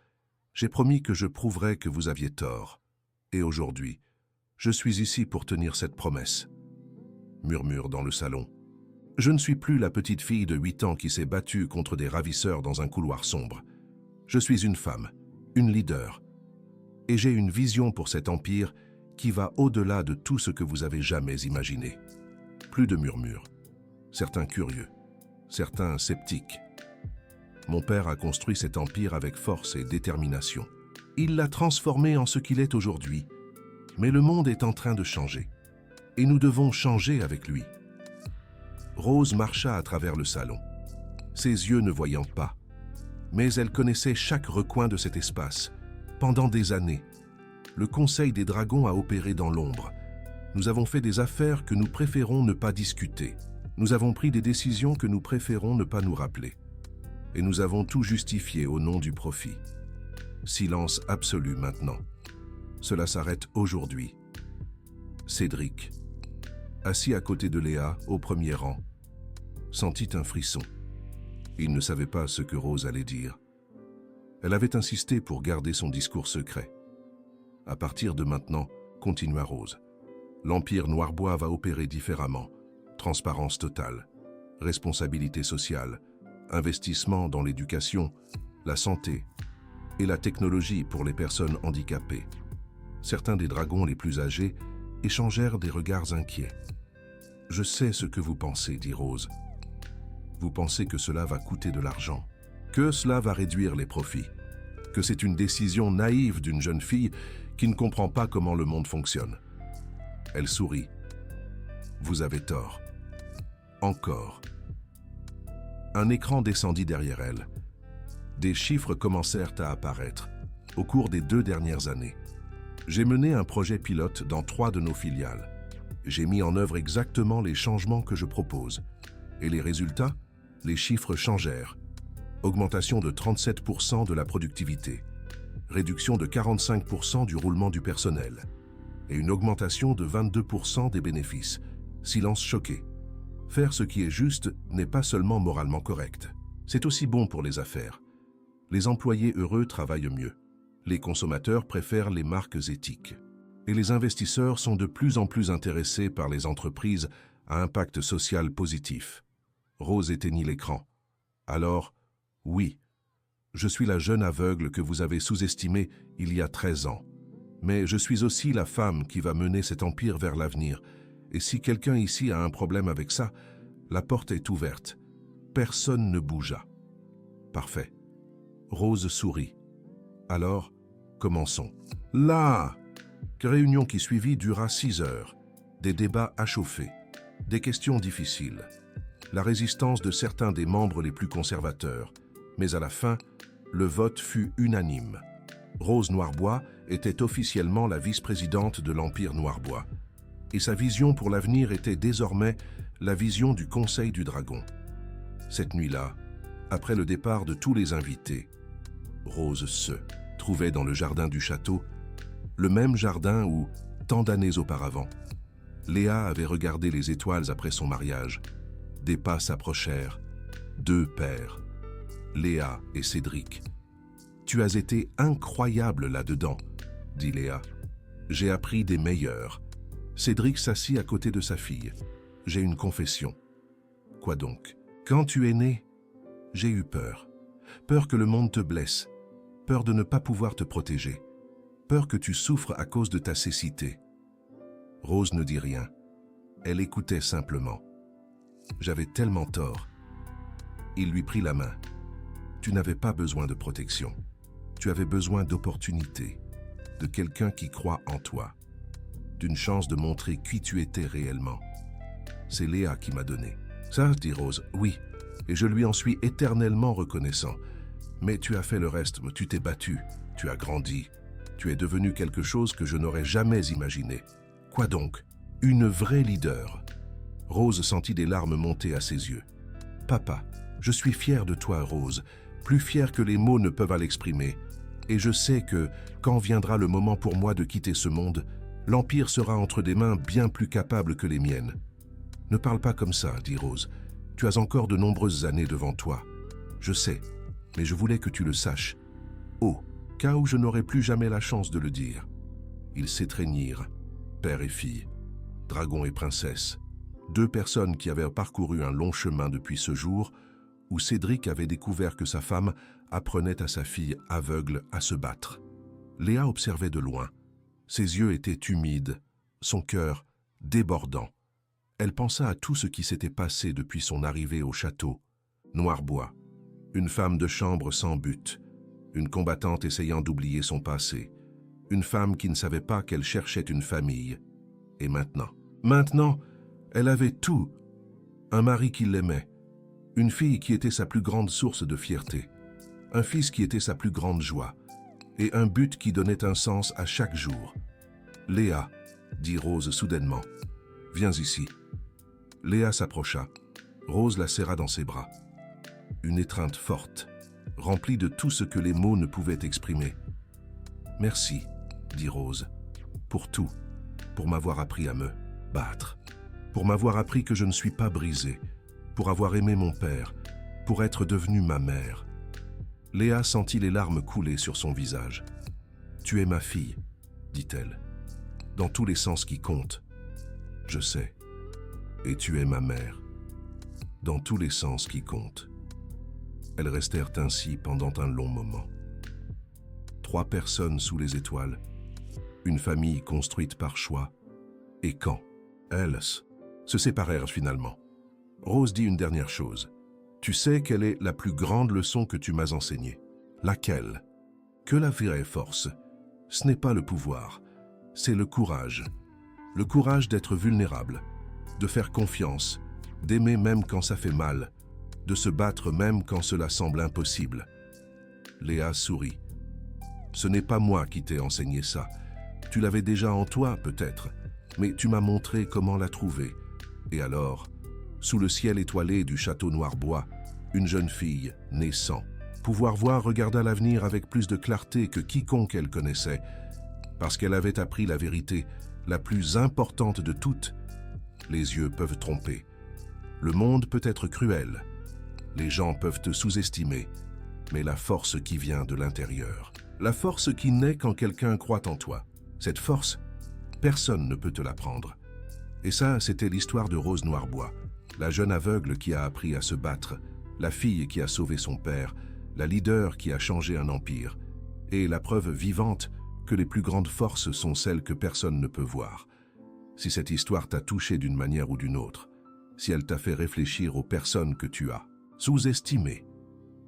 j'ai promis que je prouverais que vous aviez tort. Et aujourd'hui, je suis ici pour tenir cette promesse. Murmure dans le salon. Je ne suis plus la petite fille de 8 ans qui s'est battue contre des ravisseurs dans un couloir sombre. Je suis une femme, une leader. Et j'ai une vision pour cet empire qui va au-delà de tout ce que vous avez jamais imaginé. Plus de murmures. Certains curieux, certains sceptiques. Mon père a construit cet empire avec force et détermination. Il l'a transformé en ce qu'il est aujourd'hui. Mais le monde est en train de changer. Et nous devons changer avec lui. Rose marcha à travers le salon, ses yeux ne voyant pas. Mais elle connaissait chaque recoin de cet espace. Pendant des années, le Conseil des Dragons a opéré dans l'ombre. Nous avons fait des affaires que nous préférons ne pas discuter. Nous avons pris des décisions que nous préférons ne pas nous rappeler. Et nous avons tout justifié au nom du profit. Silence absolu maintenant. Cela s'arrête aujourd'hui. Cédric, assis à côté de Léa, au premier rang, sentit un frisson. Il ne savait pas ce que Rose allait dire. Elle avait insisté pour garder son discours secret. À partir de maintenant, continua Rose, l'Empire Noirbois va opérer différemment. Transparence totale, responsabilité sociale, investissement dans l'éducation, la santé et la technologie pour les personnes handicapées. Certains des dragons les plus âgés échangèrent des regards inquiets. « Je sais ce que vous pensez, dit Rose. Vous pensez que cela va coûter de l'argent, que cela va réduire les profits, que c'est une décision naïve d'une jeune fille qui ne comprend pas comment le monde fonctionne. » Elle sourit. « Vous avez tort. Encore. » Un écran descendit derrière elle. Des chiffres commencèrent à apparaître au cours des 2 dernières années. J'ai mené un projet pilote dans 3 de nos filiales. J'ai mis en œuvre exactement les changements que je propose. Et les résultats? Les chiffres changèrent. Augmentation de 37% de la productivité, réduction de 45% du roulement du personnel et une augmentation de 22% des bénéfices. Silence choqué. Faire ce qui est juste n'est pas seulement moralement correct, c'est aussi bon pour les affaires. Les employés heureux travaillent mieux. Les consommateurs préfèrent les marques éthiques. Et les investisseurs sont de plus en plus intéressés par les entreprises à impact social positif. Rose éteignit l'écran. Alors, oui, je suis la jeune aveugle que vous avez sous-estimée il y a 13 ans. Mais je suis aussi la femme qui va mener cet empire vers l'avenir. Et si quelqu'un ici a un problème avec ça, la porte est ouverte. Personne ne bougea. Parfait. Rose sourit. Alors, commençons. La réunion qui suivit dura 6 heures. Des débats à chauffer, des questions difficiles. la résistance de certains des membres les plus conservateurs, mais à la fin, le vote fut unanime. Rose Noirbois était officiellement la vice-présidente de l'Empire Noirbois, et sa vision pour l'avenir était désormais la vision du Conseil du Dragon. Cette nuit-là, après le départ de tous les invités, Rose se trouvait dans le jardin du château, le même jardin où, tant d'années auparavant, Léa avait regardé les étoiles après son mariage. Des pas s'approchèrent, 2 pères, Léa et Cédric. « Tu as été incroyable là-dedans, » dit Léa. « J'ai appris des meilleurs. » Cédric s'assit à côté de sa fille. « J'ai une confession. » « Quoi donc? »« Quand tu es né, j'ai eu peur. Peur que le monde te blesse. Peur de ne pas pouvoir te protéger. Peur que tu souffres à cause de ta cécité. » Rose ne dit rien. Elle écoutait simplement. « J'avais tellement tort. » Il lui prit la main. « Tu n'avais pas besoin de protection. Tu avais besoin d'opportunité, de quelqu'un qui croit en toi, d'une chance de montrer qui tu étais réellement. C'est Léa qui m'a donné. » « Ça, dit Rose, oui, et je lui en suis éternellement reconnaissant. Mais tu as fait le reste, tu t'es battu, tu as grandi, tu es devenu quelque chose que je n'aurais jamais imaginé. Quoi donc? Une vraie leader. » Rose sentit des larmes monter à ses yeux. « Papa, je suis fier de toi, Rose, plus fier que les mots ne peuvent l'exprimer. Et je sais que, quand viendra le moment pour moi de quitter ce monde, l'Empire sera entre des mains bien plus capables que les miennes. » « Ne parle pas comme ça, dit Rose. Tu as encore de nombreuses années devant toi. Je sais, mais je voulais que tu le saches. Au cas où je n'aurai plus jamais la chance de le dire. » Ils s'étreignirent, père et fille, dragon et princesse, 2 personnes qui avaient parcouru un long chemin depuis ce jour où Cédric avait découvert que sa femme apprenait à sa fille aveugle à se battre. Léa observait de loin. Ses yeux étaient humides, son cœur débordant. Elle pensa à tout ce qui s'était passé depuis son arrivée au château. Noirbois, une femme de chambre sans but, une combattante essayant d'oublier son passé, une femme qui ne savait pas qu'elle cherchait une famille. Et maintenant, elle avait tout. Un mari qui l'aimait, une fille qui était sa plus grande source de fierté, un fils qui était sa plus grande joie, et un but qui donnait un sens à chaque jour. « Léa, » dit Rose soudainement, « viens ici. » Léa s'approcha. Rose la serra dans ses bras. Une étreinte forte, remplie de tout ce que les mots ne pouvaient exprimer. « Merci, » dit Rose, « pour tout, pour m'avoir appris à me battre, pour m'avoir appris que je ne suis pas brisée, pour avoir aimé mon père, pour être devenue ma mère. » Léa sentit les larmes couler sur son visage. « Tu es ma fille, » dit-elle, « dans tous les sens qui comptent. Je sais. Et tu es ma mère, dans tous les sens qui comptent. » Elles restèrent ainsi pendant un long moment. 3 personnes sous les étoiles, une famille construite par choix, et quand elles se séparèrent finalement. Rose dit une dernière chose. « Tu sais quelle est la plus grande leçon que tu m'as enseignée? » « Laquelle? » « Que la vraie force, ce n'est pas le pouvoir, c'est le courage. Le courage d'être vulnérable, de faire confiance, d'aimer même quand ça fait mal, de se battre même quand cela semble impossible. » Léa sourit. « Ce n'est pas moi qui t'ai enseigné ça. Tu l'avais déjà en toi, peut-être, mais tu m'as montré comment la trouver. Et alors, sous le ciel étoilé du château Noirbois, une jeune fille, naissant, pouvoir voir regarda l'avenir avec plus de clarté que quiconque elle connaissait, parce qu'elle avait appris la vérité, la plus importante de toutes. Les yeux peuvent tromper. Le monde peut être cruel. Les gens peuvent te sous-estimer. Mais la force qui vient de l'intérieur, la force qui naît quand quelqu'un croit en toi, cette force, personne ne peut te la prendre. Et ça, c'était l'histoire de Rose Noirbois, la jeune aveugle qui a appris à se battre, la fille qui a sauvé son père, la leader qui a changé un empire, et la preuve vivante que les plus grandes forces sont celles que personne ne peut voir. Si cette histoire t'a touché d'une manière ou d'une autre, si elle t'a fait réfléchir aux personnes que tu as sous-estimées,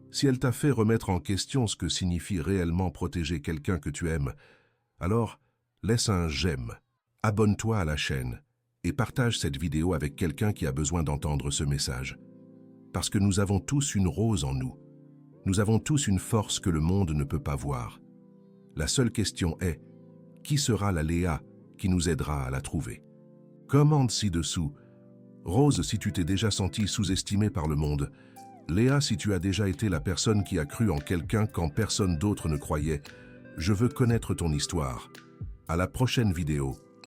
si elle t'a fait remettre en question ce que signifie réellement protéger quelqu'un que tu aimes, alors laisse un j'aime, abonne-toi à la chaîne et partage cette vidéo avec quelqu'un qui a besoin d'entendre ce message. parce que nous avons tous une Rose en nous. Nous avons tous une force que le monde ne peut pas voir. La seule question est, qui sera la Léa qui nous aidera à la trouver? Commente ci-dessous. Rose, si tu t'es déjà sentie sous-estimée par le monde. Léa, si tu as déjà été la personne qui a cru en quelqu'un quand personne d'autre ne croyait. Je veux connaître ton histoire. À la prochaine vidéo.